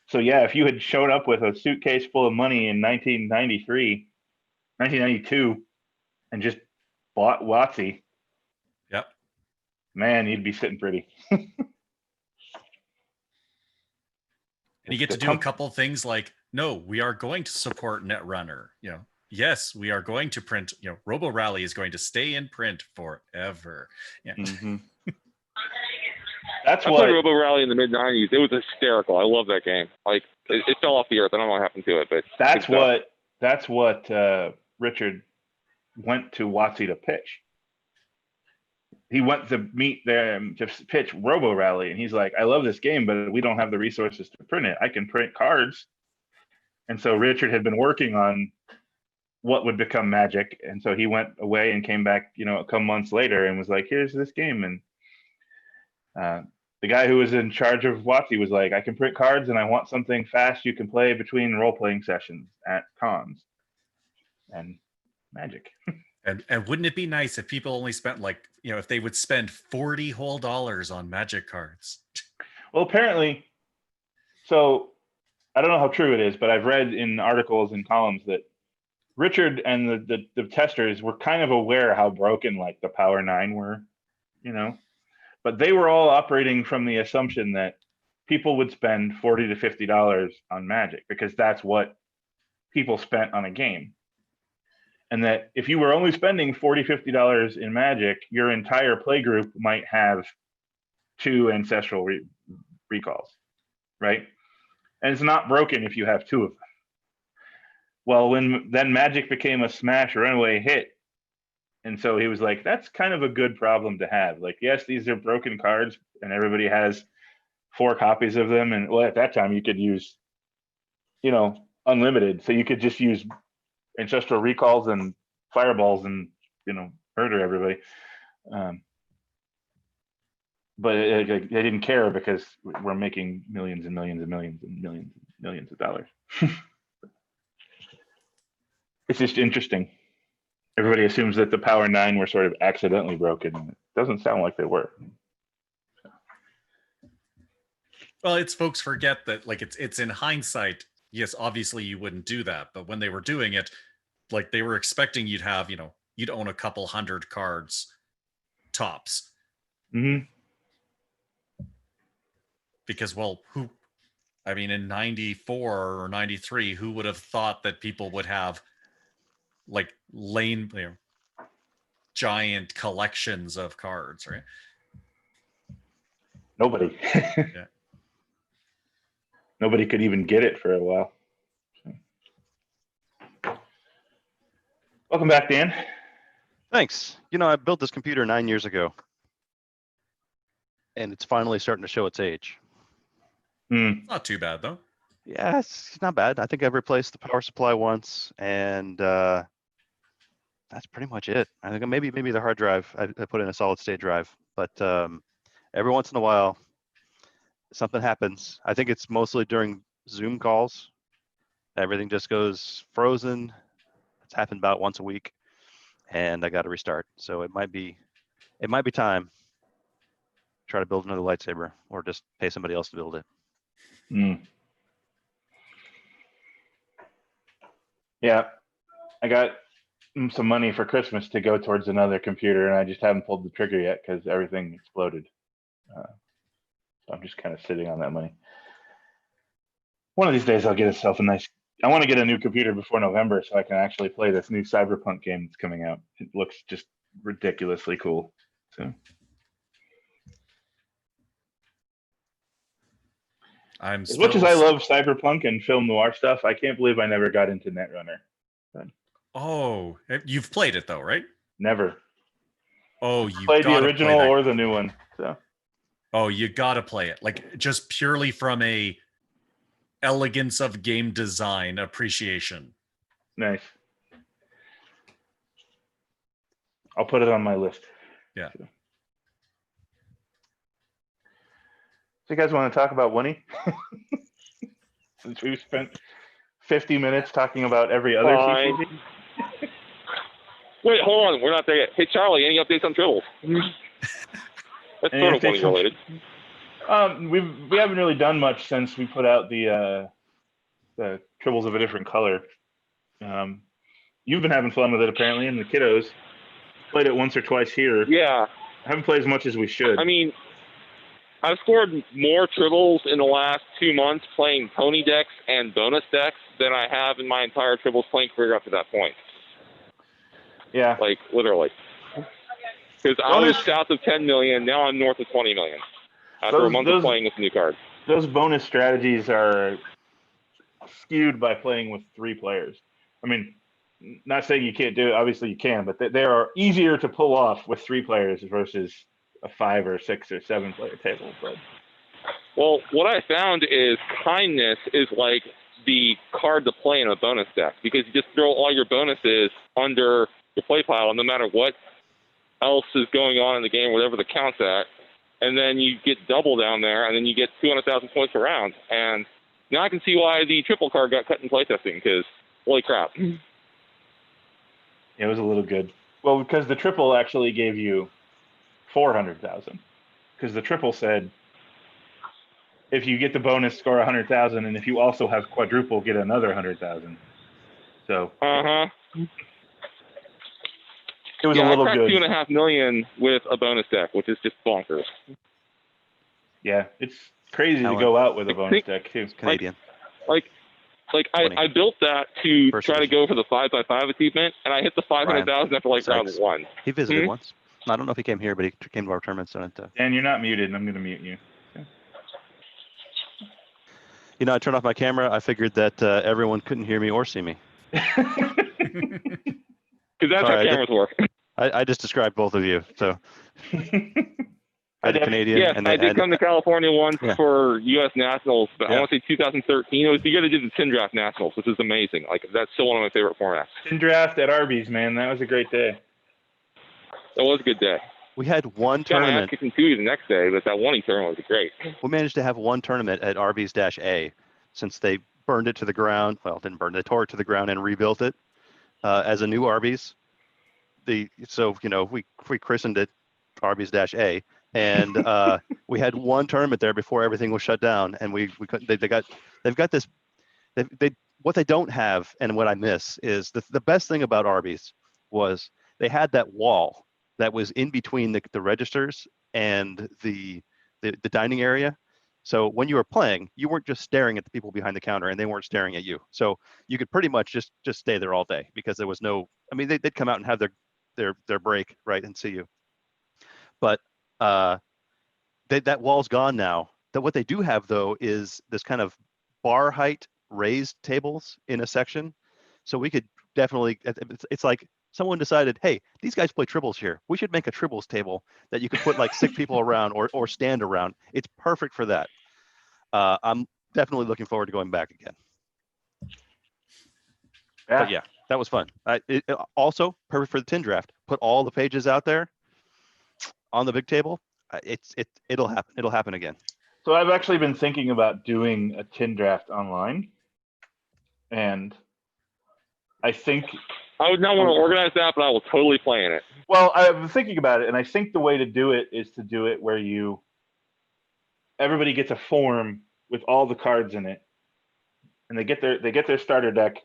So yeah, if you had showed up with a suitcase full of money in 1992 and just bought WotC, yep, man, you'd be sitting pretty. And you get to do a couple things like, no, we are going to support Netrunner. Yes, we are going to print. Robo Rally is going to stay in print forever. Yeah. Mm-hmm. That's I what played Robo Rally in the mid '90s. It was hysterical. I love that game. Like it fell off the earth. I don't know what happened to it, but that's what Richard went to WotC to pitch. He went to meet them to pitch Robo Rally, and he's like, I love this game, but we don't have the resources to print it. I can print cards. And so Richard had been working on what would become Magic. And so he went away and came back, a couple months later and was like, here's this game. And the guy who was in charge of WotC was like, I can print cards and I want something fast you can play between role-playing sessions at cons. And Magic. And wouldn't it be nice if people only spent if they would spend $40 whole on Magic cards? Well, apparently So I don't know how true it is, but I've read in articles and columns that Richard and the testers were kind of aware how broken like the Power 9 were, you know, but they were all operating from the assumption that people would spend $40 to $50 on Magic because that's what people spent on a game. And that if you were only spending $40, $50 in Magic, your entire play group might have 2 ancestral recalls, right? And it's not broken if you have 2 of them. Well, when then Magic became a smash runaway hit, and so he was like, that's kind of a good problem to have. Like, yes, these are broken cards, and everybody has 4 copies of them. And well, at that time, you could use, unlimited. So you could just use ancestral recalls and fireballs and, murder everybody. But they didn't care because we're making millions and millions and millions and millions and millions of dollars. It's just interesting. Everybody assumes that the Power 9 were sort of accidentally broken. It doesn't sound like they were. Well, it's folks forget that like it's in hindsight. Yes, obviously you wouldn't do that, but when they were doing it, like they were expecting you'd have, you'd own a couple hundred cards tops. Mm-hmm. Because, well, in 94 or 93, who would have thought that people would have like giant collections of cards, right? Nobody. Yeah. Nobody could even get it for a while. So. Welcome back, Dan. Thanks. I built this computer 9 years ago, and it's finally starting to show its age. Not too bad, though. Yeah, it's not bad. I think I've replaced the power supply once, and that's pretty much it. I think maybe the hard drive. I put in a solid state drive, but every once in a while, something happens. I think it's mostly during Zoom calls. Everything just goes frozen. It's happened about once a week, and I got to restart. So it might be time to try to build another lightsaber, or just pay somebody else to build it. Yeah, I got some money for Christmas to go towards another computer, and I just haven't pulled the trigger yet because everything exploded. So I'm just kind of sitting on that money. One of these days, I'll get myself I want to get a new computer before November so I can actually play this new Cyberpunk game that's coming out. It looks just ridiculously cool. So. As much as I love Cyberpunk and film noir stuff, I can't believe I never got into Netrunner. But... Oh, you've played it though, right? Never. Oh, you played the original or the new one. So. Oh, you gotta play it. Like just purely from a elegance of game design appreciation. Nice. I'll put it on my list. Yeah. So you guys want to talk about Winnie? Since we've spent 50 minutes talking about every other CCG? Wait, hold on. We're not there yet. Hey, Charlie, any updates on Tribbles? That's sort of Winnie related. We haven't really done much since we put out the Tribbles of a Different Color. You've been having fun with it apparently, and the kiddos played it once or twice here. Yeah. I haven't played as much as we should. I mean, I've scored more Tribbles in the last 2 months playing pony decks and bonus decks than I have in my entire Tribbles playing career up to that point. Yeah. Like, literally. Because I was south of 10 million, now I'm north of 20 million. After a month of playing with the new card. Those bonus strategies are skewed by playing with 3 players. I mean, not saying you can't do it. Obviously you can, but they are easier to pull off with 3 players versus a 5 or 6 or 7 player table. But. Well, what I found is kindness is like the card to play in a bonus deck because you just throw all your bonuses under your play pile, and no matter what else is going on in the game, whatever the count's at, and then you get double down there, and then you get 200,000 points per round. And now I can see why the triple card got cut in playtesting, because holy crap. Yeah, it was a little good. Well, because the triple actually gave you 400,000, because the triple said if you get the bonus, score 100,000, and if you also have quadruple, get another 100,000. So it was a little I good. cracked 2.5 million with a bonus deck, which is just bonkers. Yeah, it's crazy Alan, to go out with a bonus deck too. It's Canadian. I built that to First try to edition. go for the 5x5 achievement, and I hit the 500,000 after like round Sykes. 1. He visited once. I don't know if he came here, but he came to our tournaments. And Dan, you're not muted, and I'm going to mute you. you know, I turned off my camera. I figured that everyone couldn't hear me or see me. Because that's Sorry, how cameras work. I just described both of you. So I did Canadian. Yes, and I did come to California once for U.S. Nationals, but I want to say 2013. It was the year they did the Tin Draft Nationals, which is amazing. Like, that's still one of my favorite formats. Tin Draft at Arby's, man. That was a great day. That was a good day. We had one Got my ass tournament. kicked in Tui the next day, but that one tournament was great. We managed to have one tournament at Arby's-A since they burned it to the ground. Well, didn't burn it. They tore it to the ground and rebuilt it as a new Arby's. So you know, we christened it Arby's-A, and we had one tournament there before everything was shut down, and we couldn't. They've got this. They what they don't have, and what I miss is the best thing about Arby's was they had that wall that was in between the registers and the dining area. So when you were playing, you weren't just staring at the people behind the counter, and they weren't staring at you. So you could pretty much just stay there all day because there was no. I mean, they'd come out and have their break, right, and see you. But that wall's gone now. What they do have though is this kind of bar height raised tables in a section. So we could definitely. It's like someone decided, hey, these guys play triples here. We should make a triples table that you could put like 6 people around or stand around. It's perfect for that. I'm definitely looking forward to going back again. But yeah, that was fun. Also perfect for the Tin Draft. Put all the pages out there on the big table. It'll happen. It'll happen again. So I've actually been thinking about doing a Tin Draft online, and I think I would not want to organize that, but I will totally play in it. Well, I've been thinking about it, and I think the way to do it is to do it where everybody gets a form with all the cards in it, and they get their starter deck,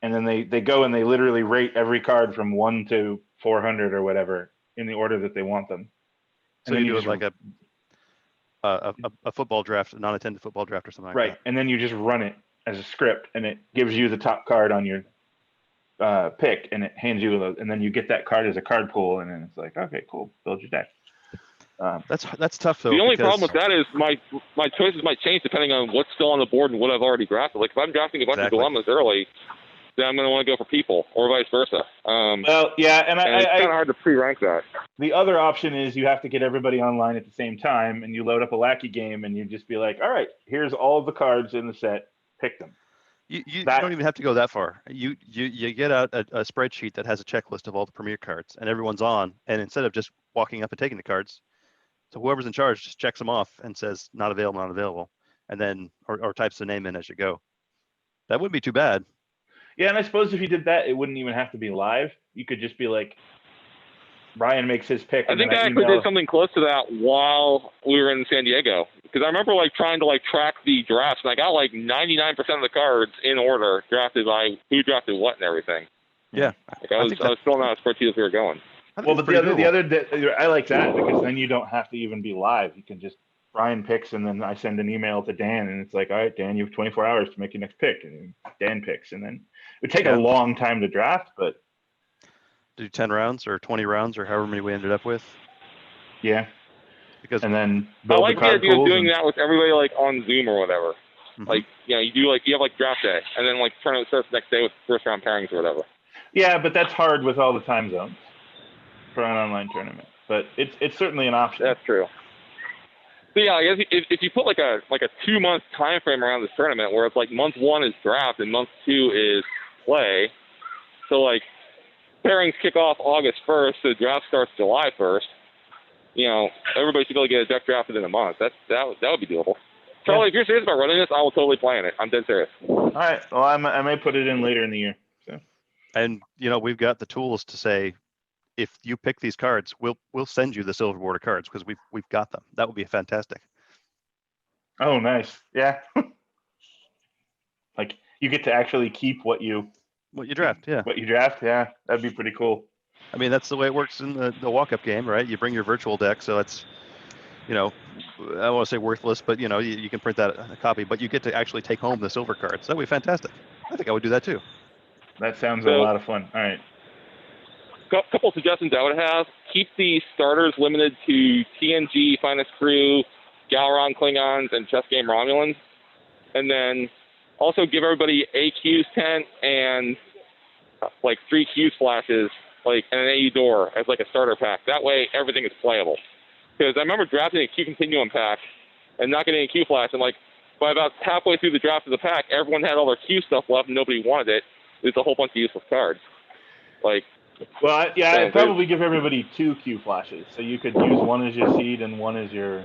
and then they go and they literally rate every card from 1 to 400 or whatever in the order that they want them. So you do it like a football draft, a non-attended football draft or something like that. Right, and then you just run it as a script, and it gives you the top card on your pick, and it hands you and then you get that card as a card pool, and then it's like, okay, cool, build your deck. That's tough though. The only problem with that is my choices might change depending on what's still on the board and what I've already drafted. Like if I'm drafting a bunch of dilemmas early, then I'm going to want to go for people, or vice versa. Well, yeah, and it's kind of hard to pre-rank that. The other option is you have to get everybody online at the same time, and you load up a Lackey game, and you just be like, all right, here's all the cards in the set, pick them. You don't even have to go that far. You get out a spreadsheet that has a checklist of all the premier cards, and everyone's on. And instead of just walking up and taking the cards, so whoever's in charge just checks them off and says not available, not available, and then or types the name in as you go. That wouldn't be too bad. Yeah, and I suppose if you did that, it wouldn't even have to be live. You could just be like, Brian makes his pick. I think I actually did something close to that while we were in San Diego, because I remember like trying to like track the drafts, and I got like 99% of the cards in order, drafted by who drafted what and everything. Yeah, like I was filling out a spreadsheet as we were going. Well, but the other I like that because then you don't have to even be live. You can just Brian picks, and then I send an email to Dan, and it's like, all right, Dan, you have 24 hours to make your next pick, and Dan picks, and then it would take a long time to draft, but. Do 10 rounds or 20 rounds or however many we ended up with. Yeah. And then I like the idea of doing that with everybody like on Zoom or whatever. Mm-hmm. Like, you have like draft day, and then like tournament starts the next day with first round pairings or whatever. Yeah, but that's hard with all the time zones for an online tournament. But it's certainly an option. That's true. So yeah, I guess if you put like a 2-month time frame around this tournament, where it's like month 1 is draft and month 2 is play, so like pairings kick off August 1st, so the draft starts July 1st. Everybody should be able to get a deck drafted in a month. That would be doable. Charlie, if you're serious about running this, I will totally play in it. I'm dead serious. All right. Well, I may put it in later in the year. So. And we've got the tools to say, if you pick these cards, we'll send you the silver border cards because we've got them. That would be fantastic. Oh, nice. Yeah. Like you get to actually keep what you draft. Yeah. draft. Yeah, that'd be pretty cool. I mean, that's the way it works in the walk-up game, right? You bring your virtual deck, so it's, I don't want to say worthless, but you can print that a copy, but you get to actually take home the silver cards. That'd be fantastic. I think I would do that too. That sounds a So- lot of fun. All right. Couple suggestions I would have: keep the starters limited to TNG, Finest Crew, Galeron Klingons, and Chess Game Romulans, and then also give everybody a Q's tent and like 3 Q's flashes, like and an AU door as like a starter pack. That way, everything is playable. Because I remember drafting a Q Continuum pack and not getting a Q flash, and like by about halfway through the draft of the pack, everyone had all their Q stuff left and nobody wanted it. There's a whole bunch of useless cards. Like. Well, yeah, So I'd probably give everybody 2 Q flashes. So you could use one as your seed and one as your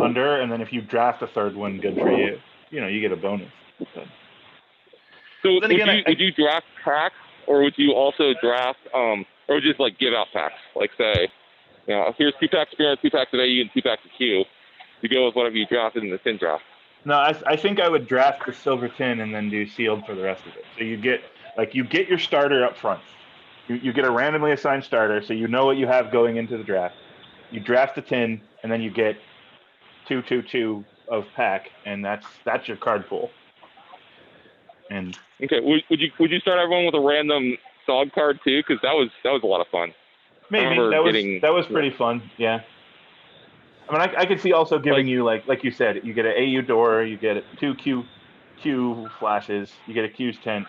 under, and then if you draft a third one, good for you. You get a bonus. So Then again, would you draft packs, or would you also draft, or would you just like give out packs? Like say, here's 2 packs of Spirit, 2 packs of AU, and 2 packs of Q. You go with whatever you drafted in the tin draft. No, I think I would draft the silver tin and then do sealed for the rest of it. So you get your starter up front. You get a randomly assigned starter, so you know what you have going into the draft. You draft the tin, and then you get 2 of pack, and that's your card pool. And Okay, would you start everyone with a random SOG card too? Because that was a lot of fun. maybe that was pretty fun. Yeah. I mean, I could see also giving you like you said, you get an AU door, you get 2 Q flashes, you get a Q's tent,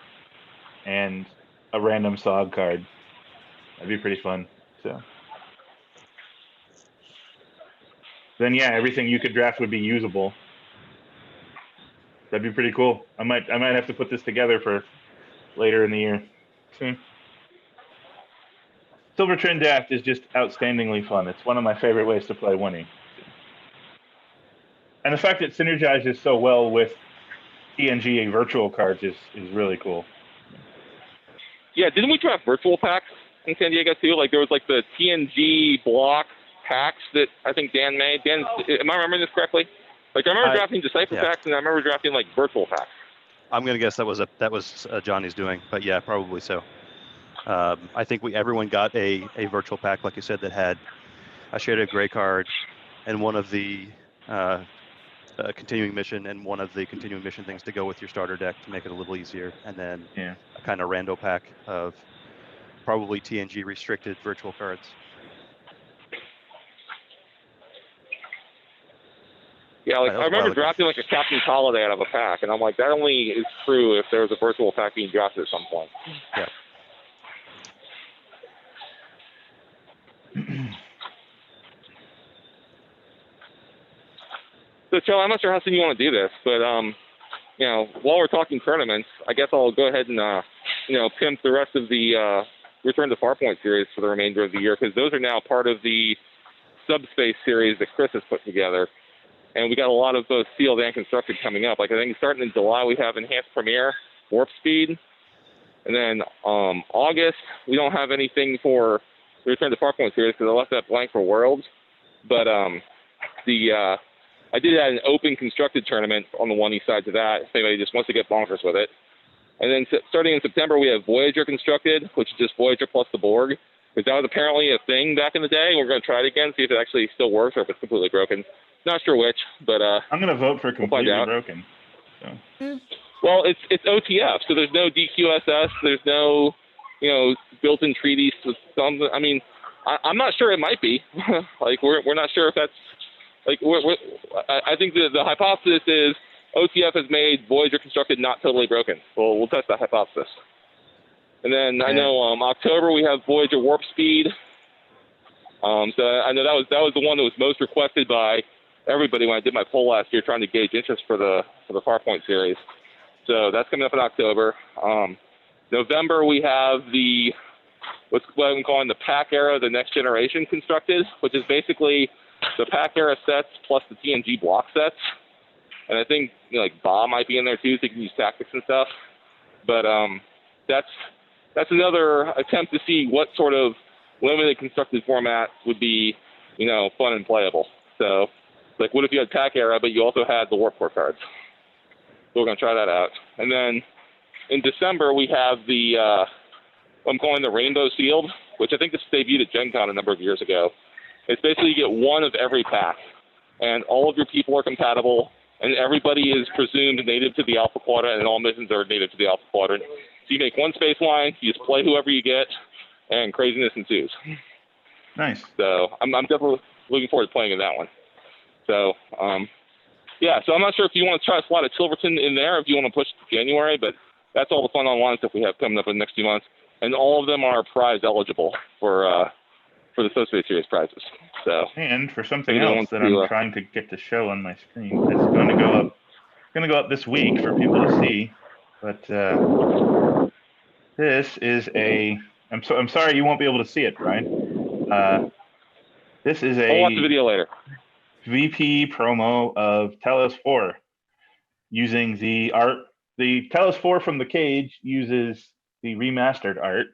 and a random SOG card. That'd be pretty fun. So then, yeah, everything you could draft would be usable. That'd be pretty cool. I might have to put this together for later in the year. Silver Trend Draft is just outstandingly fun. It's one of my favorite ways to play Winnie. And the fact it synergizes so well with TNG virtual cards is really cool. Yeah, didn't we draft virtual packs in San Diego too? Like there was like the TNG block packs that I think Dan made. Dan, am I remembering this correctly? Like I remember drafting Decipher packs, and I remember drafting like virtual packs. I'm gonna guess that was Johnny's doing, but yeah, probably so. I think everyone got a virtual pack, like you said, that had a shaded gray card and one of the continuing mission and one of the continuing mission things to go with your starter deck to make it a little easier, and then a kind of rando pack of probably TNG restricted virtual cards. Yeah, like I remember drafting like a Captain's Holiday out of a pack, and I'm like, that only is true if there was a virtual pack being drafted at some point. Yeah. So, Joe, I'm not sure how soon you want to do this, but while we're talking tournaments, I guess I'll go ahead and pimp the rest of the Return to Farpoint series for the remainder of the year, because those are now part of the Subspace series that Chris has put together. And we got a lot of both sealed and constructed coming up. Like I think starting in July we have Enhanced Premier, Warp Speed, and then August we don't have anything for the Return to Farpoint series because I left that blank for Worlds. But I did add an open constructed tournament on the one east side to that if anybody just wants to get bonkers with it. And then starting in September we have Voyager constructed, which is just Voyager plus the Borg, because that was apparently a thing back in the day. We're going to try it again, see if it actually still works or if it's completely broken. Not sure which, but I'm going to vote for completely broken. So. Well, it's OTF, so there's no DQSS, there's no built-in treaties. I mean, I'm not sure it might be. Like we're not sure if that's like I think the hypothesis is OTF has made Voyager constructed not totally broken. Well, we'll test that hypothesis. And then I know October we have Voyager Warp Speed. So I know that was the one that was most requested by everybody when I did my poll last year, trying to gauge interest for the Farpoint series. So that's coming up in October. November we have what I'm calling the Pack Era, the Next Generation constructed, which is basically the Pack Era sets plus the TNG block sets. And I think like Ba might be in there too, so you can use tactics and stuff. But that's another attempt to see what sort of limited constructed format would be fun and playable. So Like, what if you had Pack Era, but you also had the Warp Core cards? So we're going to try that out. And then in December, we have the, I'm calling the Rainbow Sealed, which I think this debuted at Gen Con a number of years ago. It's basically you get one of every pack, and all of your people are compatible, and everybody is presumed native to the Alpha Quadrant, and all missions are native to the Alpha Quadrant. So you make one space line, you just play whoever you get, and craziness ensues. Nice. So I'm definitely looking forward to playing in that one. So, yeah, so I'm not sure if you want to try to slot a Tilverton in there, if you want to push to January, but that's all the fun online stuff we have coming up in the next few months. And all of them are prize eligible for the Subspace Series prizes. So, And for something Anyone else wants that to, I'm trying to get to show on my screen, it's going to go up. It's going to go up this week for people to see. But this is a. I'm sorry you won't be able to see it, Brian. This is I'll watch the a video later. VP promo of Telos 4 using the art. The Telos 4 from the cage uses the remastered art.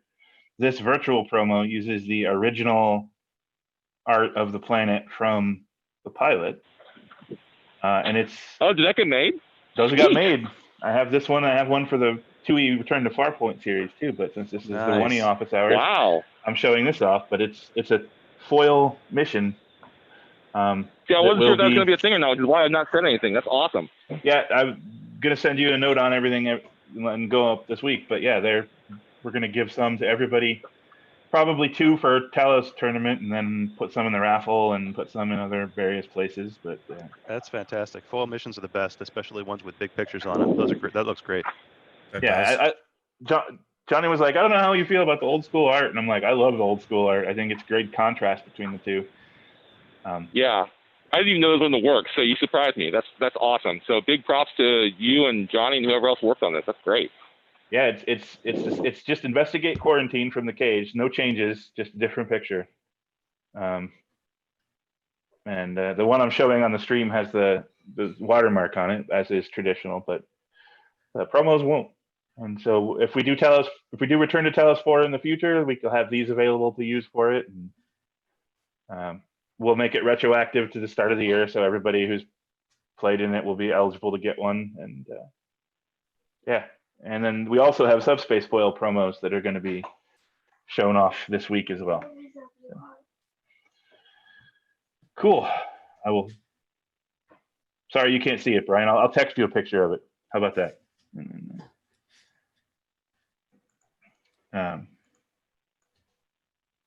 This virtual promo uses the original art of the planet from the pilot. And it's. Oh, did that get made? Those got made. I have this one. I have one for the 2E Return to Farpoint series too. But since this is the Nice. 1E office hours, Wow. I'm showing this off. But it's a foil mission. See, I that wasn't will sure if that was be- going to be a thing or not, which is why I've not said anything. That's awesome. Yeah, I'm gonna send you a note on everything and go up this week. But yeah, we're gonna give some to everybody. Probably 2 for Talos tournament, and then put some in the raffle and put some in other various places. But That's fantastic. Foil missions are the best, especially ones with big pictures on them. Those are great. That looks great. That does. yeah, Johnny was like, I don't know how you feel about the old school art, and I'm like, I love the old school art. I think it's great contrast between the two. Yeah. I didn't even know it was in the works, so you surprised me. That's awesome. So big props to you and Johnny and whoever else worked on this. That's great. Yeah, it's just Investigate Quarantine from the cage. No changes, just a different picture. And the one I'm showing on the stream has the watermark on it, as is traditional, but the promos won't. And so if we do return to Telos 4 in the future, we will have these available to use for it. And we'll make it retroactive to the start of the year, so everybody who's played in it will be eligible to get one. And yeah. And then we also have Subspace Foil promos that are going to be shown off this week as well. So. Cool. I will. Sorry, you can't see it, Brian. I'll text you a picture of it. How about that?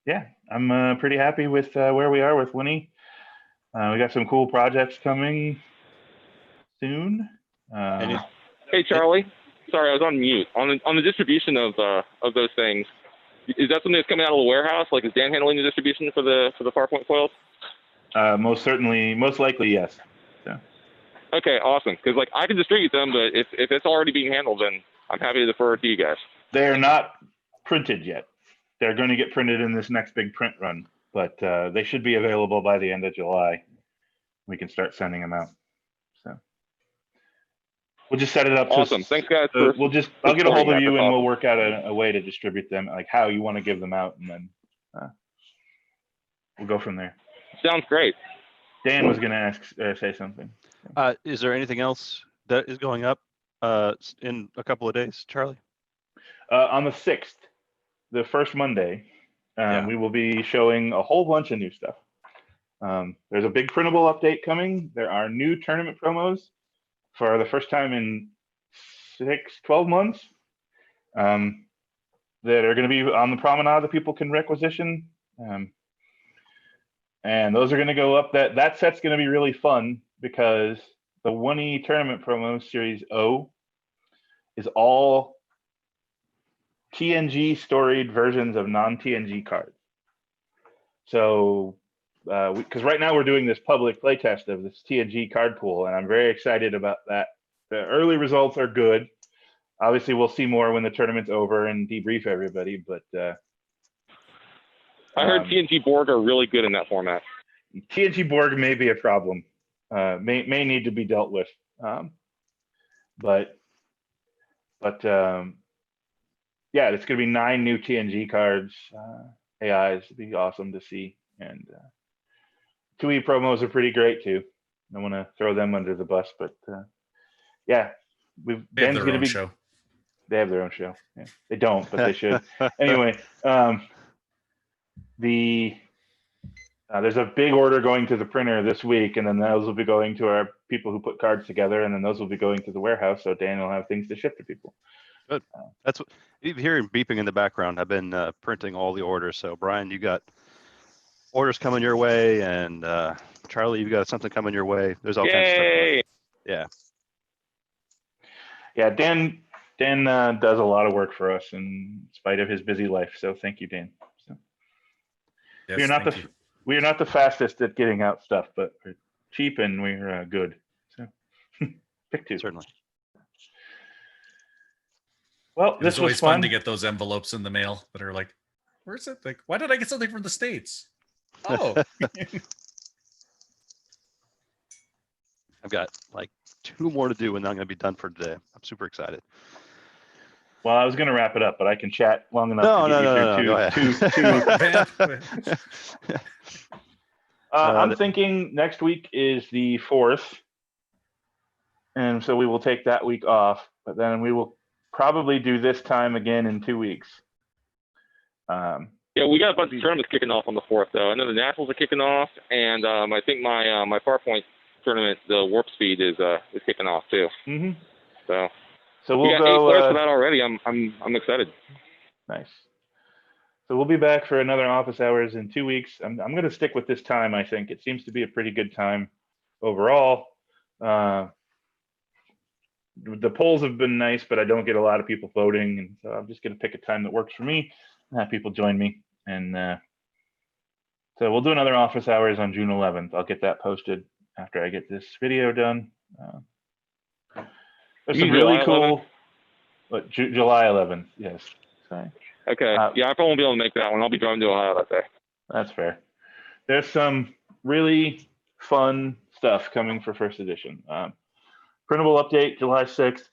Yeah, I'm pretty happy with where we are with Winnie. We got some cool projects coming soon. Hey, Charlie. Sorry, I was on mute. On the distribution of those things, is that something that's coming out of the warehouse? Like, is Dan handling the distribution for the Farpoint foils? Most likely, yes. So. Okay, awesome. Because like I can distribute them, but if it's already being handled, then I'm happy to defer it to you guys. They're not printed yet. They're going to get printed in this next big print run, but they should be available by the end of July. We can start sending them out. So we'll just set it up. Awesome. Thanks, guys. I'll get a hold of you and we'll work out a way to distribute them, like how you want to give them out, and then we'll go from there. Sounds great. Dan was going to say something. Is there anything else that is going up in a couple of days, Charlie? On the 6th, the first Monday, we will be showing a whole bunch of new stuff. There's a big printable update coming. There are new tournament promos for the first time in 12 months that are going to be on the promenade that people can requisition. And those are going to go up. That set's going to be really fun because the 1E tournament promo series O is all TNG storied versions of non-TNG cards. So, because right now we're doing this public playtest of this TNG card pool, and I'm very excited about that. The early results are good. Obviously, we'll see more when the tournament's over and debrief everybody, but I heard TNG Borg are really good in that format. TNG Borg may be a problem. May need to be dealt with. But yeah, it's going to be 9 new TNG cards. AIs would be awesome to see. And 2E promos are pretty great too. don't want to throw them under the bus, but yeah, They have Dan's their going to own be. show. They have their own show. Yeah. They don't, but they should. Anyway, there's a big order going to the printer this week, and then those will be going to our people who put cards together, and then those will be going to the warehouse. So Dan will have things to ship to people. Good. That's what you hearing beeping in the background. I've been printing all the orders. So Brian, you got orders coming your way, and Charlie, you got something coming your way. There's all kinds of stuff. Yay! Yeah. Yeah, Dan does a lot of work for us in spite of his busy life. So thank you, Dan. So Yes, we're not thank you. we are not the fastest at getting out stuff, but we're cheap and we're good. So pick two. Certainly. Well, this It's always was fun. to get those envelopes in the mail that are like, where's it? Like, why did I get something from the States? Oh, I've got like 2 more to do, and then I'm going to be done for today. I'm super excited. Well, I was going to wrap it up, but I can chat long enough No, to get no. you Go ahead. through two. I'm thinking next week is the 4th, and so we will take that week off. But then we will probably do this time again in 2 weeks. Yeah, we got a bunch of tournaments kicking off on the 4th, though. I know the Nationals are kicking off, and I think my Farpoint tournament, the Warp Speed, is kicking off too. Mm-hmm. So we'll we got 8 go. players for that already. I'm excited. Nice. So we'll be back for another office hours in 2 weeks. I'm going to stick with this time. I think it seems to be a pretty good time overall. The polls have been nice, but I don't get a lot of people voting, and so I'm just going to pick a time that works for me and have people join me. And so we'll do another office hours on June 11th. I'll get that posted after I get this video done. There's some really cool. But July 11th, yes. Sorry. Okay. Yeah, I probably won't be able to make that one. I'll be driving to Ohio that day. That's fair. There's some really fun stuff coming for first edition. Printable update July 6th.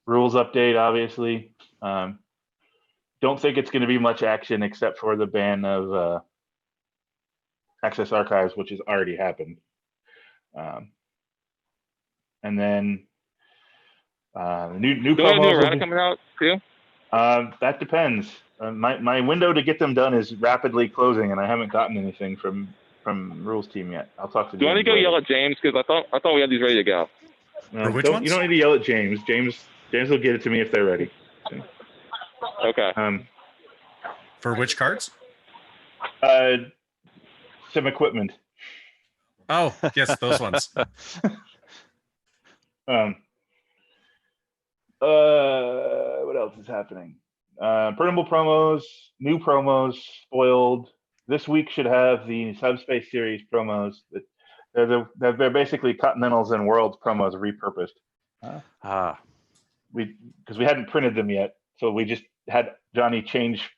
Rules update, obviously. Don't think it's going to be much action except for the ban of Access Archives, which has already happened. And then new Do we have new promos. errata coming out too? That depends. My window to get them done is rapidly closing, and I haven't gotten anything from Rules team yet. I'll talk to. Do I need to go yell at James, because I thought we had these ready to go? which ones? You don't need to yell at James. James will get it to me if they're ready. Okay. For which cards? Some equipment. Oh, yes, those ones. What else is happening? Printable promos, new promos, spoiled. This week should have the Subspace Series promos. They're basically Continentals and Worlds promos repurposed. Because we hadn't printed them yet, so we just had Johnny change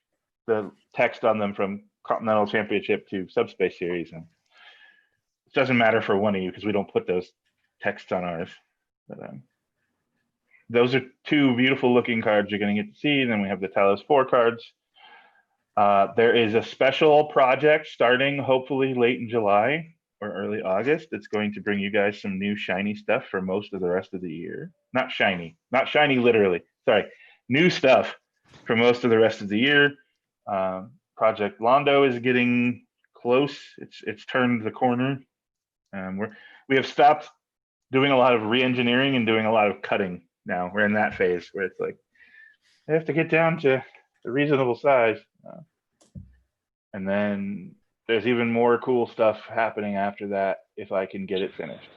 the text on them from Continental Championship to Subspace Series, and it doesn't matter for one of you because we don't put those texts on ours. But those are 2 beautiful looking cards you're going to get to see. Then we have the Talos 4 cards. There is a special project starting hopefully late in July or early August. It's going to bring you guys some new shiny stuff for most of the rest of the year. Not shiny literally. Sorry, new stuff for most of the rest of the year. Project Londo is getting close. It's turned the corner. We have stopped doing a lot of re-engineering and doing a lot of cutting now. We're in that phase where it's like they have to get down to a reasonable size. And then there's even more cool stuff happening after that if I can get it finished.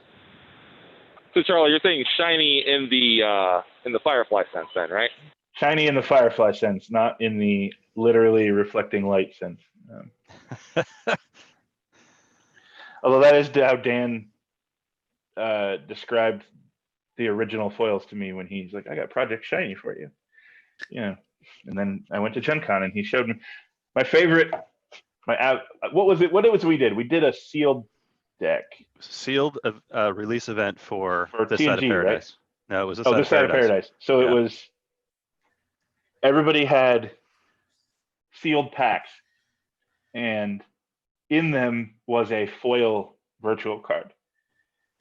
So Charlie, you're saying shiny in the Firefly sense, then, right? Shiny in the Firefly sense, not in the literally reflecting light sense. Although that is how Dan described the original foils to me when he's like, I got Project Shiny for you. Yeah. And then I went to Gen Con and he showed me my favorite. What was it? What it was we did? We did a sealed deck. Sealed release event for this TNG, side of Paradise. Right? No, it was this side of Paradise. So yeah. It was everybody had sealed packs, and in them was a foil virtual card.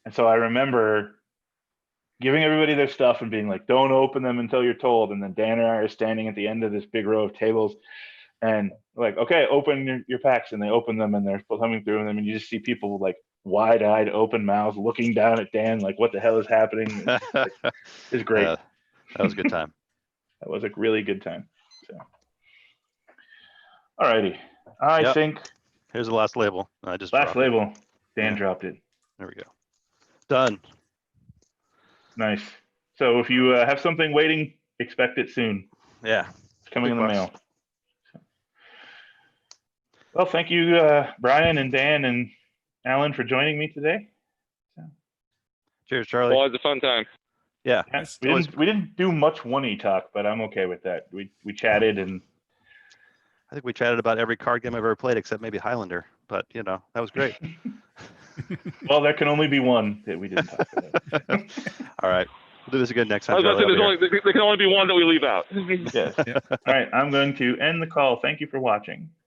And so I remember giving everybody their stuff and being like, don't open them until you're told. And then Dan and I are standing at the end of this big row of tables and like, okay, open your packs. And they open them and they're coming through them. And you just see people like wide-eyed, open mouths, looking down at Dan like, what the hell is happening? It's great. Yeah, that was a good time. That was a really good time. So, all righty. I Yep. think Here's the last label. I just last dropped it. label, Dan Yeah. dropped it. There we go. Done. Nice. So if you have something waiting, expect it soon. Yeah. It's coming Big in the bucks. mail. Well, thank you, Brian and Dan and Alan for joining me today. Cheers, Charlie. Well, it's a fun time. Yeah. Yeah, It's we didn't do much one-y talk, but I'm okay with that. We chatted and I think we chatted about every card game I've ever played except maybe Highlander, but you know, that was great. well, there can only be one that we didn't talk about. All right. We'll do this again next I time. was about to say, Charlie. I'll be here. there can only be one that we leave out. Yes. Yeah. All right, I'm going to end the call. Thank you for watching.